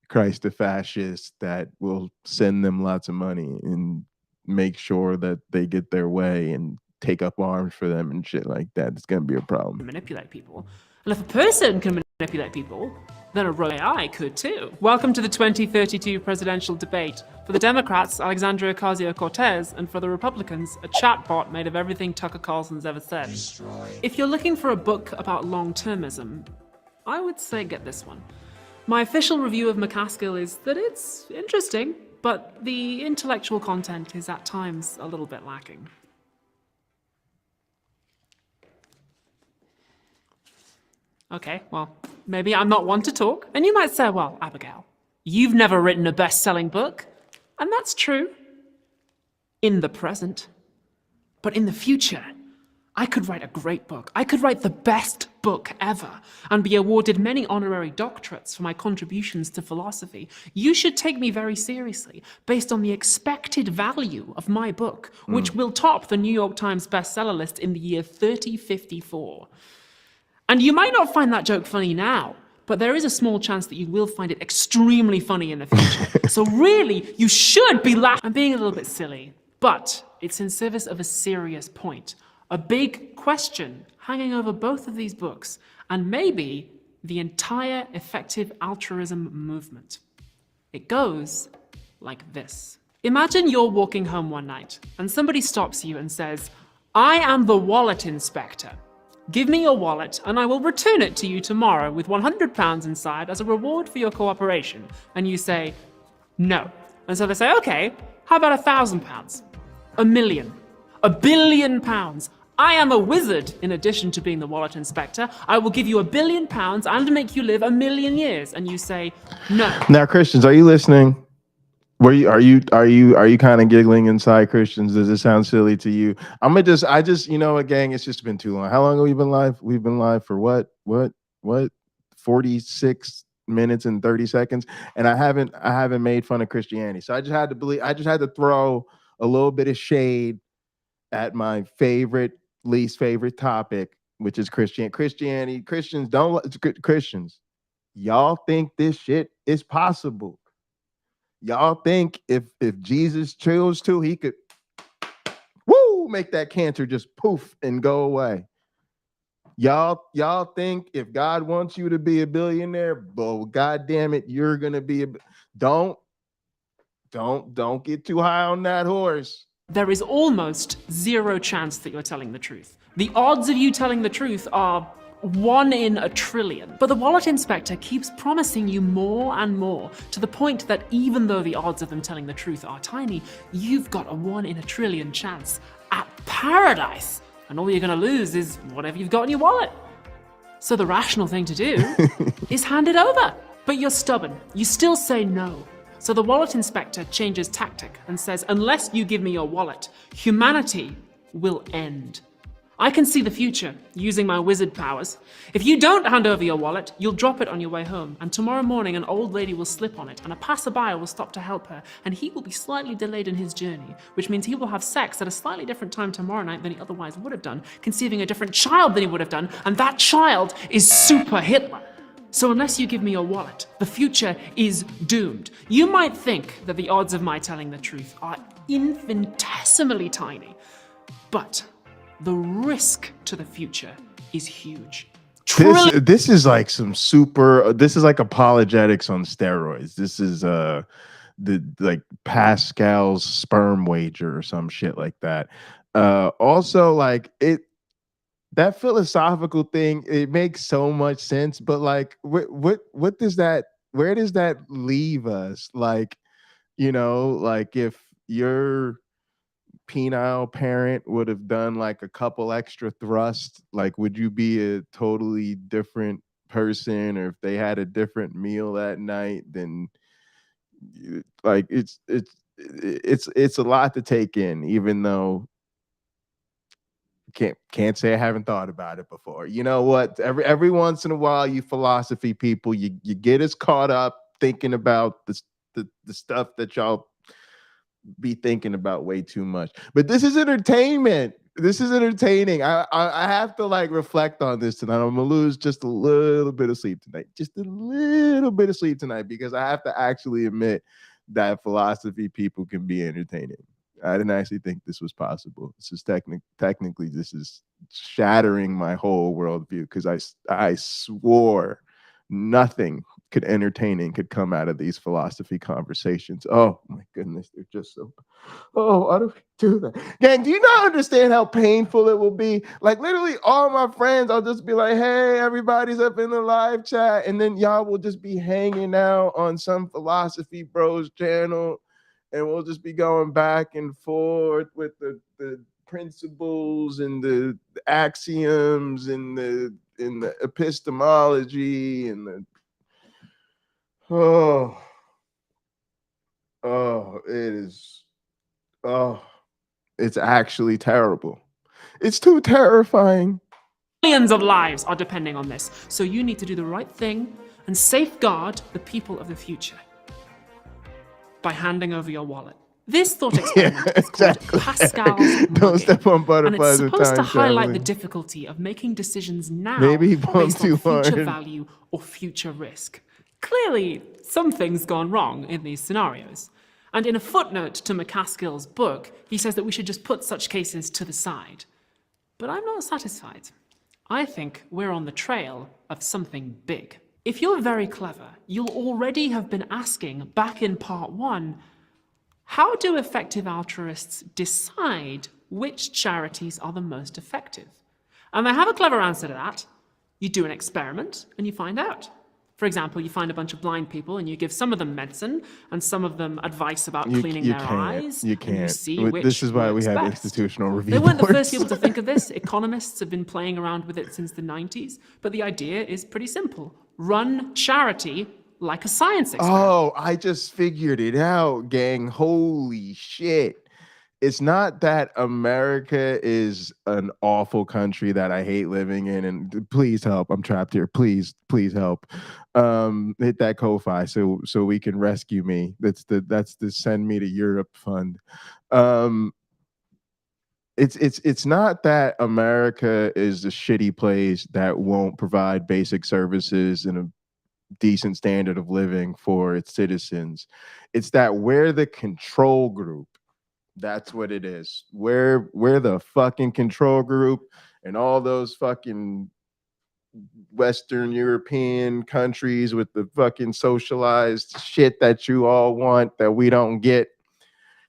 Christ the fascists that will send them lots of money and make sure that they get their way and take up arms for them and shit like that. It's gonna be a problem. Manipulate people. And if a person can manipulate people, then a rogue AI could too. Welcome to the 2032 presidential debate. For the Democrats, Alexandria Ocasio-Cortez, and for the Republicans, a chatbot made of everything Tucker Carlson's ever said. If you're looking for a book about long-termism, I would say get this one. My official review of McCaskill is that it's interesting, but the intellectual content is at times a little bit lacking. Okay, well, maybe I'm not one to talk, and you might say, well, Abigail, you've never written a best-selling book, and that's true. In the present. But in the future, I could write a great book. I could write the best book ever and be awarded many honorary doctorates for my contributions to philosophy. You should take me very seriously based on the expected value of my book, which will top the New York Times bestseller list in the year 3054. And you might not find that joke funny now, But there is a small chance that you will find it extremely funny in the future. So really, you should be laughing. I'm being a little bit silly, but it's in service of a serious point. A big question hanging over both of these books, and maybe the entire effective altruism movement. It goes like this. Imagine you're walking home one night, and somebody stops you and says, "I am the wallet inspector. Give me your wallet and I will return it to you tomorrow with £100 inside as a reward for your cooperation." And you say, "No." And so they say, "Okay, how about £1,000? £1 million? £1 billion? I am a wizard in addition to being the wallet inspector. I will give you £1 billion and make you live 1,000,000 years." And you say, "No." Now, Christians, are you listening? Are you kind of giggling inside, Christians? Does it sound silly to you? You know what, gang? It's just been too long. How long have we been live? We've been live for what? 46 minutes and 30 seconds, and I haven't made fun of Christianity. So I just had to throw a little bit of shade at my least favorite topic, which is Christianity. Christians, y'all think this shit is possible? Y'all think if Jesus chose to, he could make that cancer just poof and go away? Y'all think if God wants you to be a billionaire, God damn it, you're gonna be don't get too high on that horse. There is almost zero chance that you're telling the truth. The odds of you telling the truth are 1 in a trillion. But the wallet inspector keeps promising you more and more, to the point that even though the odds of them telling the truth are tiny, you've got a 1 in a trillion chance at paradise. And all you're gonna lose is whatever you've got in your wallet. So the rational thing to do is hand it over. But you're stubborn. You still say no. So the wallet inspector changes tactic and says, "Unless you give me your wallet, humanity will end. I can see the future using my wizard powers. If you don't hand over your wallet, you'll drop it on your way home, and tomorrow morning an old lady will slip on it, and a passerby will stop to help her, and he will be slightly delayed in his journey, which means he will have sex at a slightly different time tomorrow night than he otherwise would have done, conceiving a different child than he would have done, and that child is Super Hitler. So unless you give me your wallet, the future is doomed." You might think that the odds of my telling the truth are infinitesimally tiny, but the risk to the future is huge. This is like this is like apologetics on steroids. This is like Pascal's sperm wager or some shit like that. Also, like that philosophical thing, it makes so much sense, but like what does that, where does that leave us? Like, you know, like if your penile parent would have done like a couple extra thrusts, like would you be a totally different person? Or if they had a different meal that night, then like it's a lot to take in, even though can't say I haven't thought about it before. You know what? Every once in a while, you philosophy people, you get us caught up thinking about the stuff that y'all be thinking about way too much. But this is entertainment. This is entertaining. I have to like reflect on this tonight. I'm gonna lose just a little bit of sleep tonight. Just a little bit of sleep tonight, because I have to actually admit that philosophy people can be entertaining. I didn't actually think this was possible. This is technically this is shattering my whole worldview, because I swore nothing entertaining could come out of these philosophy conversations. Oh my goodness, they're just so. Oh, why do we do that? Gang, do you not understand how painful it will be? Like literally all my friends, I'll just be like, "Hey, everybody's up in the live chat," and then y'all will just be hanging out on some philosophy bros channel, and we'll just be going back and forth with the principles and the axioms and the epistemology and the it's actually terrible. It's too terrifying. Millions of lives are depending on this, so you need to do the right thing and safeguard the people of the future by handing over your wallet. This thought experiment is called Pascal's Don't mugging, step on and butterflies it's with supposed to time highlight the traveling. difficulty of making decisions now Maybe he bumped based on too future hard. value or future risk. Clearly, something's gone wrong in these scenarios. And in a footnote to McCaskill's book, he says that we should just put such cases to the side. But I'm not satisfied. I think we're on the trail of something big. If you're very clever, you'll already have been asking back in part 1, how do effective altruists decide which charities are the most effective? And they have a clever answer to that. You do an experiment and you find out. For example, you find a bunch of blind people and you give some of them medicine and some of them advice about cleaning their eyes. You and can't. see which This is why we works have best. institutional review They weren't the boards. first people to think of this. Economists have been playing around with it since the 90s. But the idea is pretty simple. Run charity like a science experiment. Oh, I just figured it out, gang. Holy shit. It's not that America is an awful country that I hate living in, and please help. I'm trapped here. Please help. Hit that Ko-Fi so we can rescue me. That's the Send Me to Europe fund. It's not that America is a shitty place that won't provide basic services and a decent standard of living for its citizens. It's that we're the control group. That's what it is. We're the fucking control group, and all those fucking Western European countries with the fucking socialized shit that you all want that we don't get.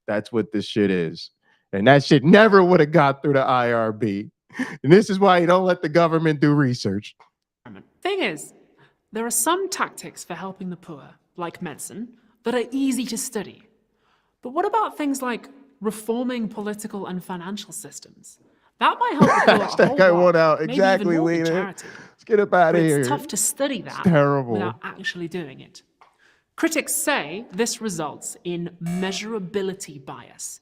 That's what this shit is. And that shit never would have got through the IRB. And this is why you don't let the government do research. Thing is, there are some tactics for helping the poor, like medicine, that are easy to study. But what about things like reforming political and financial systems? That might help the poor a That whole guy lot, won out. maybe Exactly, even more than Lena. charity. Let's get up out But of here. it's tough to study that terrible. without actually doing it. Critics say this results in measurability bias.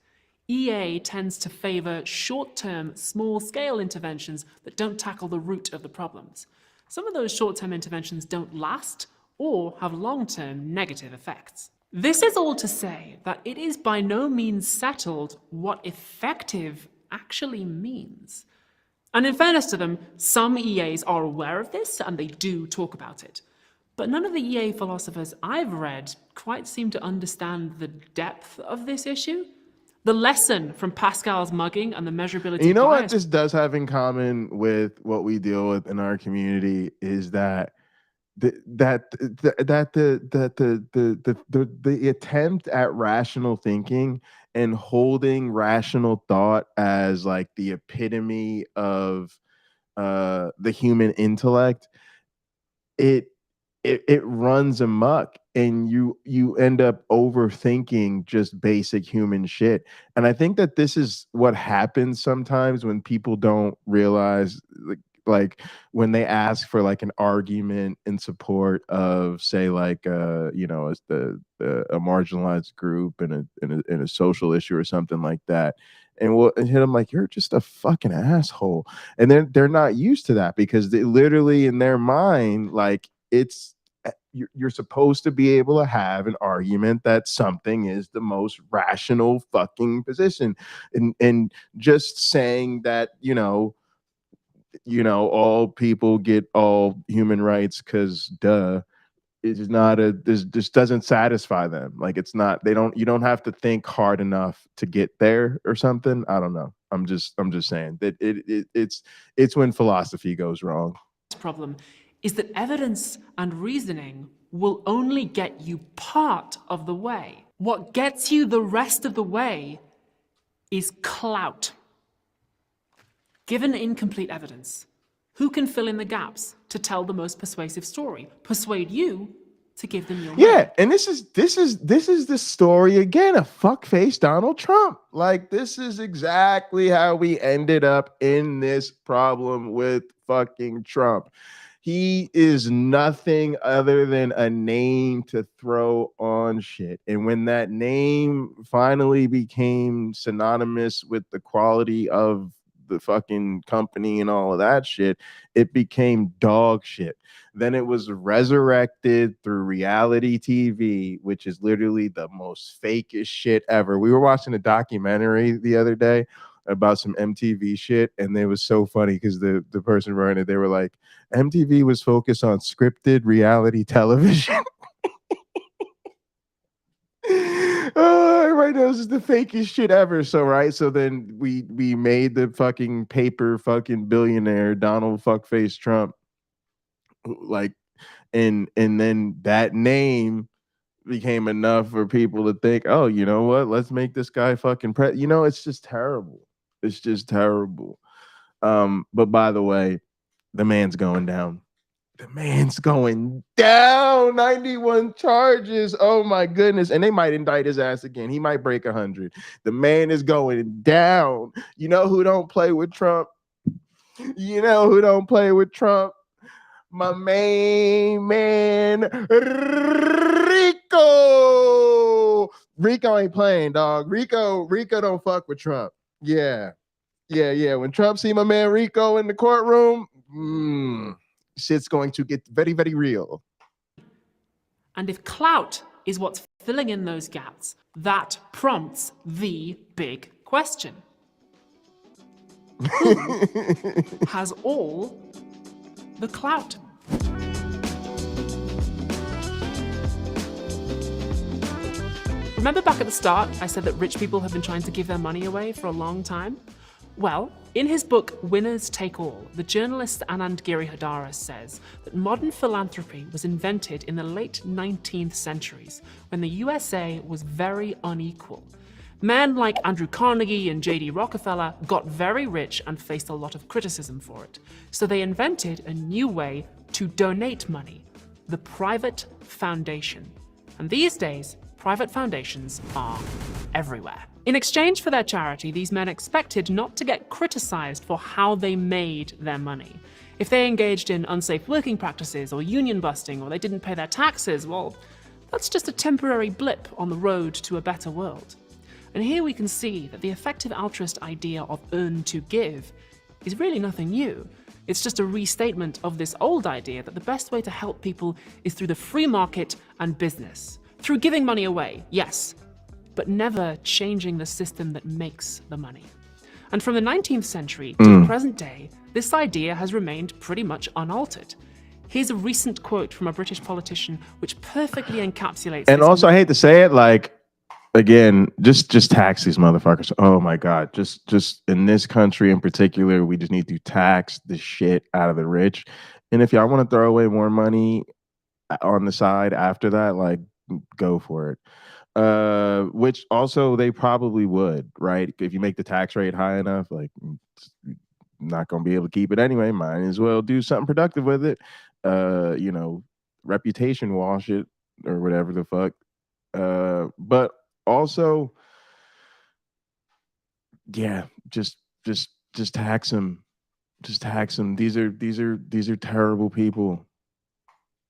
EA tends to favor short-term, small-scale interventions that don't tackle the root of the problems. Some of those short-term interventions don't last or have long-term negative effects. This is all to say that it is by no means settled what effective actually means. And in fairness to them, some EAs are aware of this and they do talk about it. But none of the EA philosophers I've read quite seem to understand the depth of this issue. The lesson from Pascal's mugging and the measurability You know what bias this does have in common with what we deal with in our community is that the attempt at rational thinking and holding rational thought as like the epitome of the human intellect, it runs amok, and you end up overthinking just basic human shit. And I think that this is what happens sometimes when people don't realize, like when they ask for like an argument in support of, say, like as a marginalized group in a social issue or something like that. And we'll hit them like, you're just a fucking asshole. And they're not used to that, because they literally in their mind, like, it's you're supposed to be able to have an argument that something is the most rational fucking position. And just saying that, all people get all human rights because duh, it is not this just doesn't satisfy them. Like, it's not, you don't have to think hard enough to get there or something. I don't know. I'm just saying that it's when philosophy goes wrong. problem is that evidence and reasoning will only get you part of the way. What gets you the rest of the way is clout. Given incomplete evidence, who can fill in the gaps to tell the most persuasive story? Persuade you to give them your Yeah, money. and this is the story again of fuckface Donald Trump. Like, this is exactly how we ended up in this problem with fucking Trump. He is nothing other than a name to throw on shit. And when that name finally became synonymous with the quality of the fucking company and all of that shit, it became dog shit. Then it was resurrected through reality TV, which is literally the most fakest shit ever. We were watching a documentary the other day about some MTV shit, and it was so funny because the person running it, they were like, MTV was focused on scripted reality television. Oh, everybody knows it's the fakest shit ever. So then we made the fucking paper fucking billionaire Donald fuckface Trump, like, and then that name became enough for people to think, oh, you know what, let's make this guy fucking it's just terrible. It's just terrible. But by the way, the man's going down. The man's going down. 91 charges. Oh my goodness. And they might indict his ass again. He might break 100. The man is going down. You know who don't play with Trump? You know who don't play with Trump? My main man, Rico. Rico ain't playing, dog. Rico don't fuck with Trump. Yeah. When Trump see my man Rico in the courtroom, shit's going to get very, very real. And if clout is what's filling in those gaps, that prompts the big question. Who has all the clout? Remember back at the start, I said that rich people have been trying to give their money away for a long time? Well, in his book, Winners Take All, the journalist Anand Giridharadas says that modern philanthropy was invented in the late 19th centuries, when the USA was very unequal. Men like Andrew Carnegie and J.D. Rockefeller got very rich and faced a lot of criticism for it. So they invented a new way to donate money, the private foundation. And these days, private foundations are everywhere. In exchange for their charity, these men expected not to get criticized for how they made their money. If they engaged in unsafe working practices or union busting, or they didn't pay their taxes, well, that's just a temporary blip on the road to a better world. And here we can see that the effective altruist idea of earn to give is really nothing new. It's just a restatement of this old idea that the best way to help people is through the free market and business. Through giving money away, yes, but never changing the system that makes the money. And from the 19th century to the present day, this idea has remained pretty much unaltered. Here's a recent quote from a British politician which perfectly encapsulates And also, I hate to say it, like, again, just tax these motherfuckers. Oh my God. Just in this country in particular, we just need to tax the shit out of the rich. And if y'all want to throw away more money on the side after that, like, go for it. Which also they probably would, right? If you make the tax rate high enough, like, not gonna be able to keep it anyway. Might as well do something productive with it. Reputation wash it or whatever the fuck. But also, yeah, just tax them. Just tax them. These are terrible people.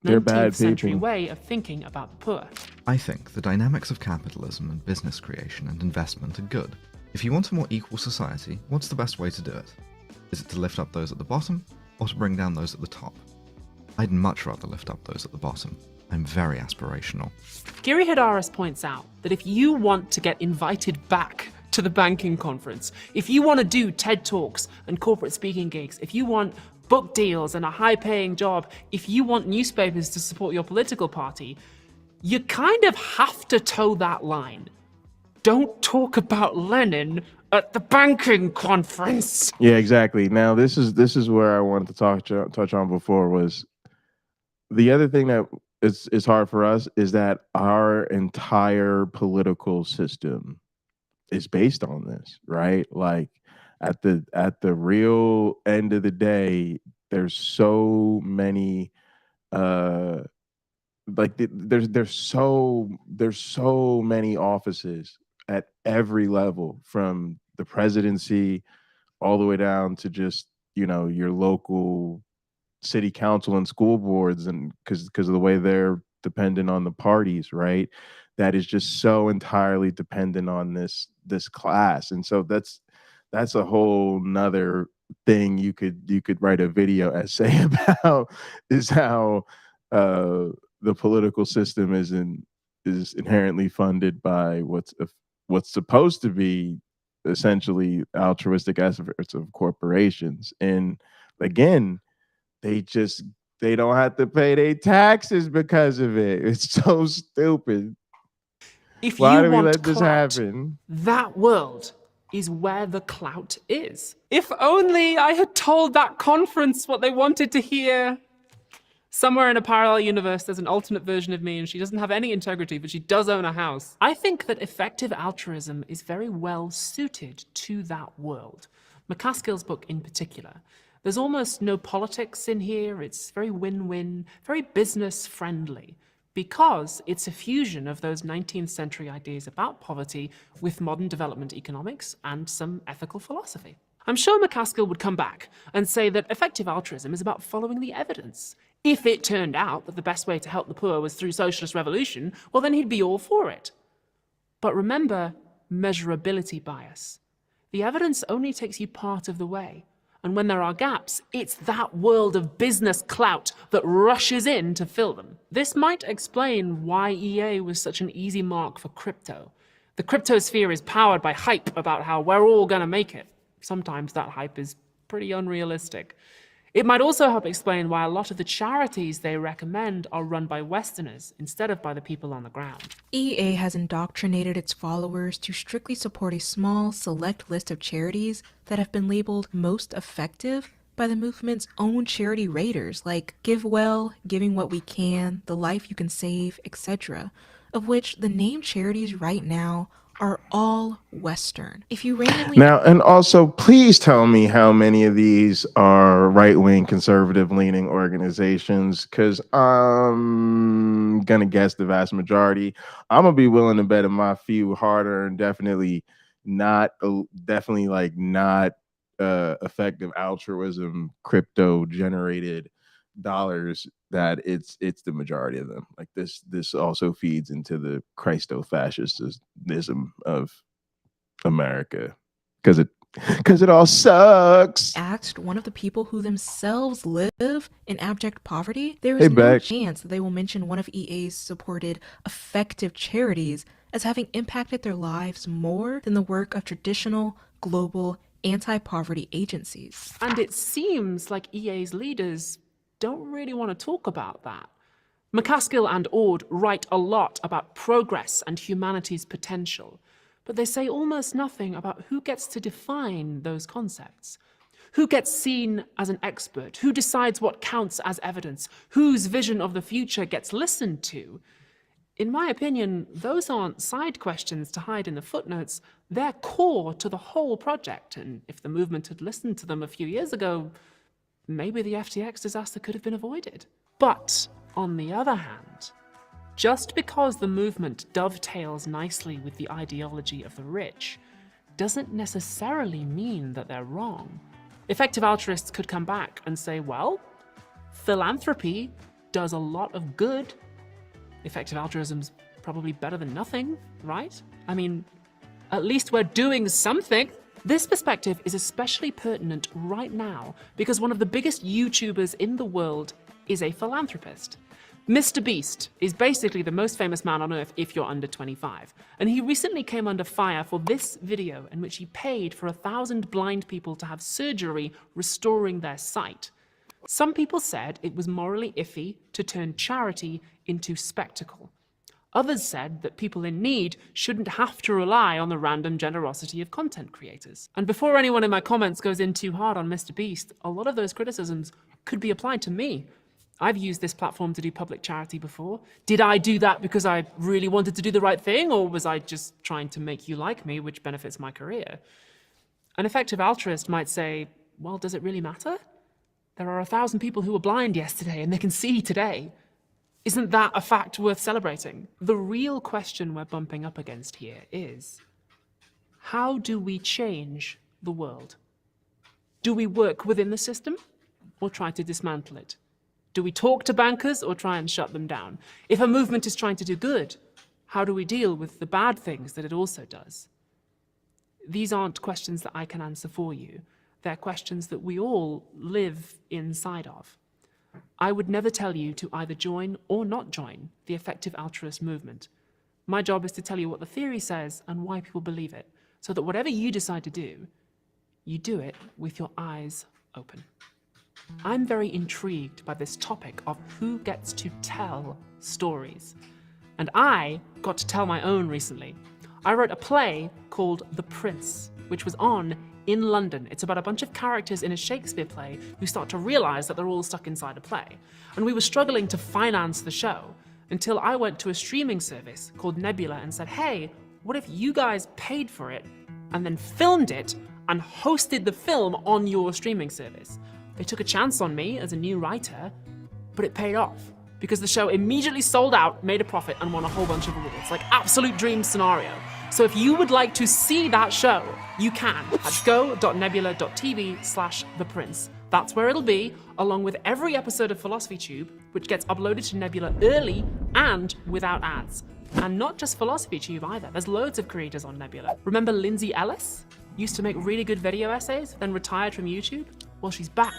They're bad 19th century people. way of thinking about the poor. I think the dynamics of capitalism and business creation and investment are good. If you want a more equal society, what's the best way to do it? Is it to lift up those at the bottom, or to bring down those at the top? I'd much rather lift up those at the bottom. I'm very aspirational. Giridharadas points out that if you want to get invited back to the banking conference, if you want to do TED Talks and corporate speaking gigs, if you want book deals and a high-paying job, if you want newspapers to support your political party, you kind of have to toe that line. Don't talk about Lenin at the banking conference. Yeah, exactly. Now, this is where I wanted to touch on before, was the other thing that is hard for us is that our entire political system is based on this, right? Like, at the real end of the day, there's so many there's so many offices at every level, from the presidency all the way down to just, your local city council and school boards, and because of the way they're dependent on the parties, right? That is just so entirely dependent on this class. And so that's a whole nother thing you could write a video essay about, is how the political system is inherently funded by what's supposed to be essentially altruistic efforts of corporations. And again, they just they don't have to pay their taxes because of it. It's so stupid. If Why you do we want let this clout, happen? that world is where the clout is. If only I had told that conference what they wanted to hear. Somewhere in a parallel universe, there's an alternate version of me, and she doesn't have any integrity, but she does own a house. I think that effective altruism is very well suited to that world. McCaskill's book in particular. There's almost no politics in here. It's very win-win, very business-friendly, because it's a fusion of those 19th century ideas about poverty with modern development economics and some ethical philosophy. I'm sure McCaskill would come back and say that effective altruism is about following the evidence. If it turned out that the best way to help the poor was through socialist revolution, well, then he'd be all for it. But remember measurability bias. The evidence only takes you part of the way. And when there are gaps, it's that world of business clout that rushes in to fill them. This might explain why EA was such an easy mark for crypto. The cryptosphere is powered by hype about how we're all gonna make it. Sometimes that hype is pretty unrealistic. It might also help explain why a lot of the charities they recommend are run by Westerners instead of by the people on the ground. EA has indoctrinated its followers to strictly support a small, select list of charities that have been labeled most effective by the movement's own charity raters, like Give Well, Giving What We Can, The Life You Can Save, etc., of which the named charities right now are all Western. If you randomly Now, and also, please tell me how many of these are right-wing, conservative-leaning organizations, because I'm gonna guess the vast majority. I'm gonna be willing to bet on my few harder and definitely not effective altruism, crypto-generated dollars, that it's the majority of them. Like this also feeds into the Christo-fascism of America, because it all sucks. asked one of the people who themselves live in abject poverty, there is Hey, no Beck. chance that they will mention one of EA's supported effective charities as having impacted their lives more than the work of traditional global anti-poverty agencies. And it seems like EA's leaders don't really want to talk about that. McCaskill and Ord write a lot about progress and humanity's potential, but they say almost nothing about who gets to define those concepts. Who gets seen as an expert? Who decides what counts as evidence? Whose vision of the future gets listened to? In my opinion, those aren't side questions to hide in the footnotes. They're core to the whole project, and if the movement had listened to them a few years ago, maybe the FTX disaster could have been avoided. But, on the other hand, just because the movement dovetails nicely with the ideology of the rich doesn't necessarily mean that they're wrong. Effective altruists could come back and say, well, philanthropy does a lot of good. Effective altruism's probably better than nothing, right? I mean, at least we're doing something. This perspective is especially pertinent right now because one of the biggest YouTubers in the world is a philanthropist. Mr. Beast is basically the most famous man on earth if you're under 25, and he recently came under fire for this video in which he paid for 1,000 blind people to have surgery restoring their sight. Some people said it was morally iffy to turn charity into spectacle. Others said that people in need shouldn't have to rely on the random generosity of content creators. And before anyone in my comments goes in too hard on Mr. Beast, a lot of those criticisms could be applied to me. I've used this platform to do public charity before. Did I do that because I really wanted to do the right thing, or was I just trying to make you like me, which benefits my career? An effective altruist might say, well, does it really matter? There are 1,000 people who were blind yesterday and they can see today. Isn't that a fact worth celebrating? The real question we're bumping up against here is, how do we change the world? Do we work within the system or try to dismantle it? Do we talk to bankers or try and shut them down? If a movement is trying to do good, how do we deal with the bad things that it also does? these aren't questions that I can answer for you. They're questions that we all live inside of. I would never tell you to either join or not join the effective altruist movement. My job is to tell you what the theory says and why people believe it, so that whatever you decide to do, you do it with your eyes open. I'm very intrigued by this topic of who gets to tell stories. And I got to tell my own recently. I wrote a play called The Prince, which was on in London. It's about a bunch of characters in a Shakespeare play who start to realize that they're all stuck inside a play. And we were struggling to finance the show until I went to a streaming service called Nebula and said, hey, what if you guys paid for it and then filmed it and hosted the film on your streaming service? They took a chance on me as a new writer, but it paid off because the show immediately sold out, made a profit, and won a whole bunch of awards. Like, absolute dream scenario. So if you would like to see that show, you can at go.nebula.tv/theprince. That's where it'll be, along with every episode of Philosophy Tube, which gets uploaded to Nebula early and without ads. And not just Philosophy Tube either. There's loads of creators on Nebula. Remember Lindsay Ellis? Used to make really good video essays, then retired from YouTube? Well, she's back,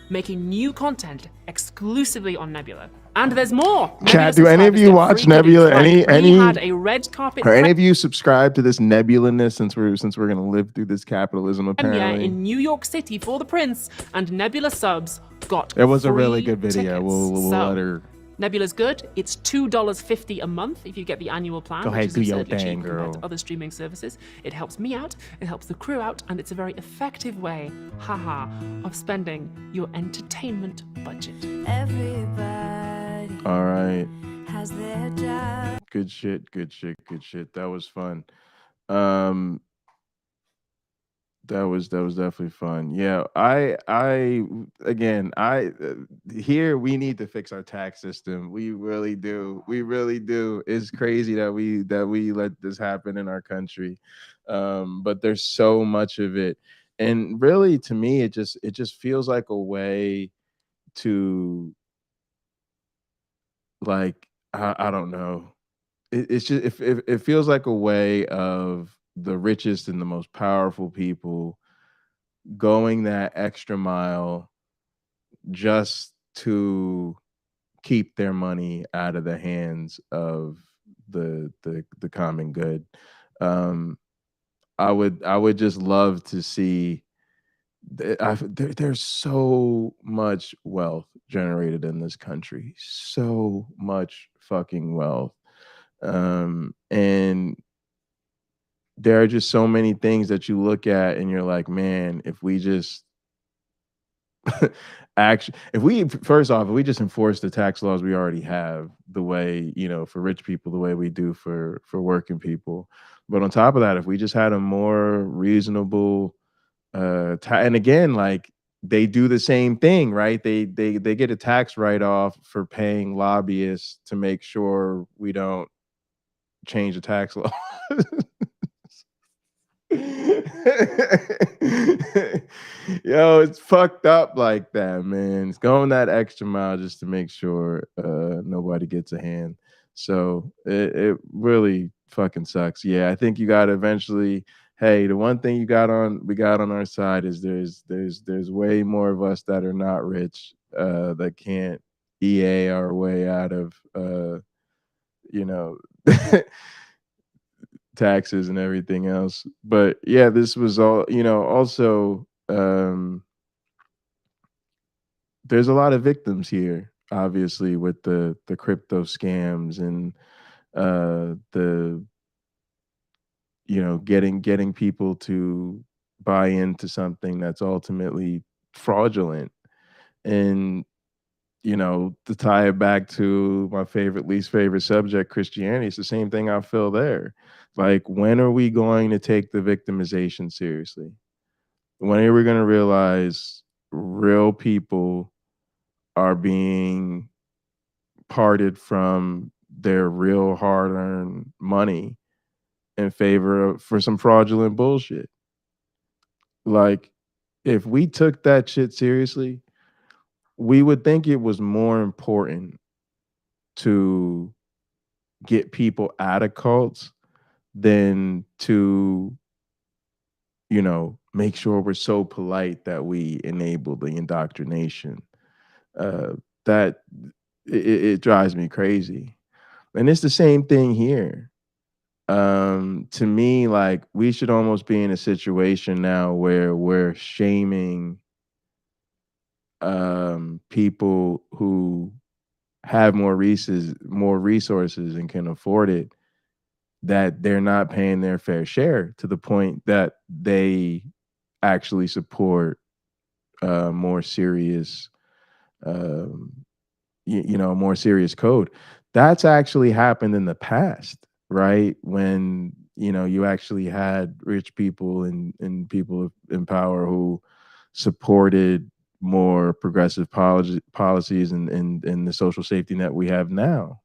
making new content exclusively on Nebula. And there's more. Chat, do any of you watch Nebula? Any had a red carpet or any of you subscribe to this Nebula-ness since we're gonna live through this capitalism premiere apparently? in New York City for The Prince, and Nebula subs got It was a free really good video. tickets. We'll So, let her Nebula's good. It's $2.50 a month if you get the annual plan, Go which ahead, is do your absurdly thing, cheap compared girl. to other streaming services. It helps me out, it helps the crew out, and it's a very effective way, haha, of spending your entertainment budget. Everybody All right. has their job. Good shit. That was fun. That was definitely fun. Yeah, here we need to fix our tax system. We really do. It's crazy that we let this happen in our country. But there's so much of it. And really to me it just feels like a way to, like, I don't know. It's just it feels like a way of the richest and the most powerful people going that extra mile just to keep their money out of the hands of the common good. I would just love to see. There's so much wealth generated in this country, so much fucking wealth, and there are just so many things that you look at and you're like, man, if we just if we just enforce the tax laws we already have the way, for rich people, the way we do for working people. But on top of that, if we just had a more reasonable and again, like, they do the same thing, right? They get a tax write-off for paying lobbyists to make sure we don't change the tax law. Yo, it's fucked up like that, man. It's going that extra mile just to make sure nobody gets a hand. So it really fucking sucks. Yeah, I think you got to eventually. Hey, the one thing we got on our side is there's way more of us that are not rich that can't EA our way out of taxes and everything else. But yeah, this was all, also there's a lot of victims here, obviously, with the crypto scams and the getting people to buy into something that's ultimately fraudulent. And to tie it back to my least favorite subject, Christianity, it's the same thing I feel there. Like, when are we going to take the victimization seriously? When are we going to realize real people are being parted from their real hard-earned money in favor for some fraudulent bullshit? Like, if we took that shit seriously, we would think it was more important to get people out of cults than to make sure we're so polite that we enable the indoctrination. That it drives me crazy. And it's the same thing here. To me, like, we should almost be in a situation now where we're shaming people who have more resources and can afford it, that they're not paying their fair share, to the point that they actually support more serious more serious code. That's actually happened in the past, right? When you actually had rich people and people in power who supported more progressive policies and the social safety net we have now.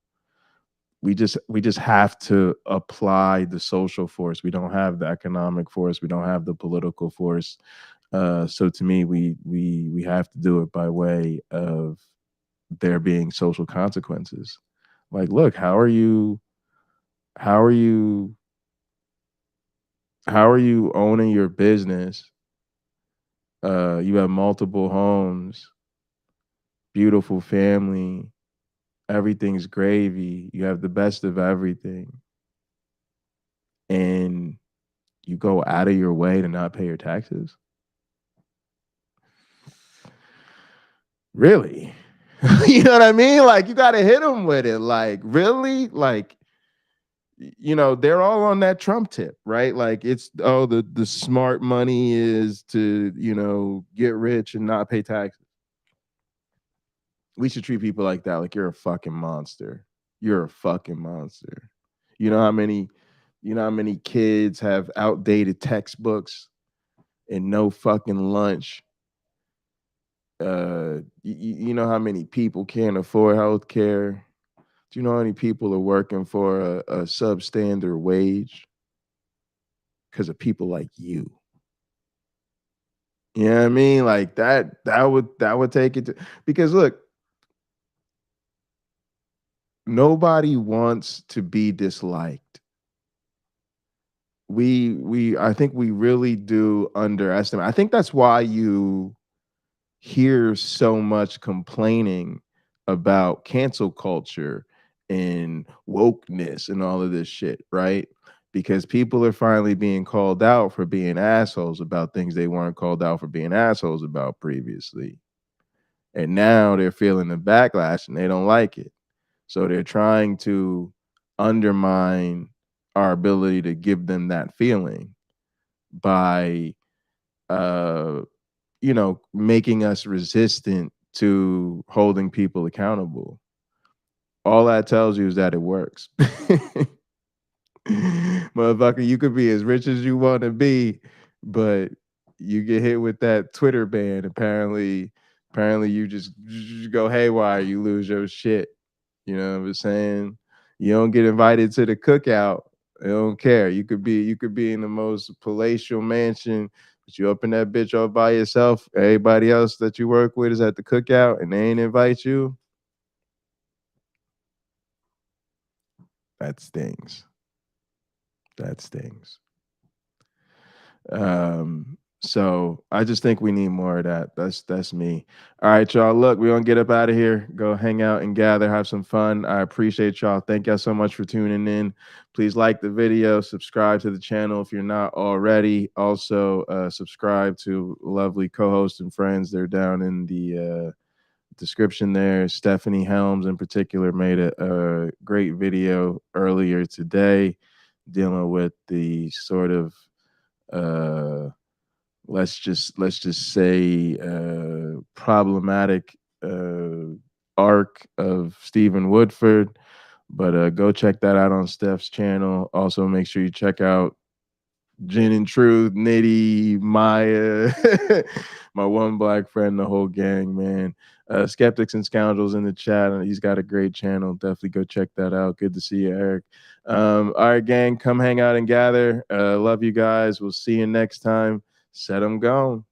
We just have to apply the social force. We don't have the economic force. We don't have the political force. So to me, we have to do it by way of there being social consequences. Like, look, how are you owning your business? You have multiple homes, beautiful family, everything's gravy, you have the best of everything, and you go out of your way to not pay your taxes? Really? You know what I mean? Like, you got to hit them with it. Like, really? Like, they're all on that Trump tip, right? Like, it's, oh, the smart money is to, get rich and not pay taxes. We should treat people like that. Like, you're a fucking monster. You're a fucking monster. You know how many kids have outdated textbooks and no fucking lunch? You know how many people can't afford health care? Do you know how many people are working for a substandard wage? Because of people like you. You know what I mean? Like, that would take it to, because look, nobody wants to be disliked. I think we really do underestimate. I think that's why you hear so much complaining about cancel culture and wokeness and all of this shit, right? Because people are finally being called out for being assholes about things they weren't called out for being assholes about previously. And now they're feeling the backlash and they don't like it. So they're trying to undermine our ability to give them that feeling by making us resistant to holding people accountable. All that tells you is that it works. Motherfucker, you could be as rich as you want to be, but you get hit with that Twitter ban. Apparently you just go haywire, you lose your shit. You know what I'm saying? You don't get invited to the cookout. I don't care. You could be in the most palatial mansion, but you up in that bitch all by yourself. Everybody else that you work with is at the cookout and they ain't invite you. That stings. That stings. So I just think we need more of that. That's me. All right, y'all. Look, we're gonna get up out of here. Go hang out and gather, have some fun. I appreciate y'all. Thank y'all so much for tuning in. Please like the video, subscribe to the channel if you're not already. Also, subscribe to lovely co-hosts and friends. They're down in the description there. Stephanie Helms in particular made a great video earlier today dealing with the sort of let's just say problematic arc of Stephen Woodford. But go check that out on Steph's channel. Also, make sure you check out Gin and Truth, Nitty, Maya, my one black friend, the whole gang, man. Skeptics and Scoundrels in the chat. He's got a great channel. Definitely go check that out. Good to see you, Eric. All right, gang, come hang out and gather. Love you guys. We'll see you next time. Set them gone.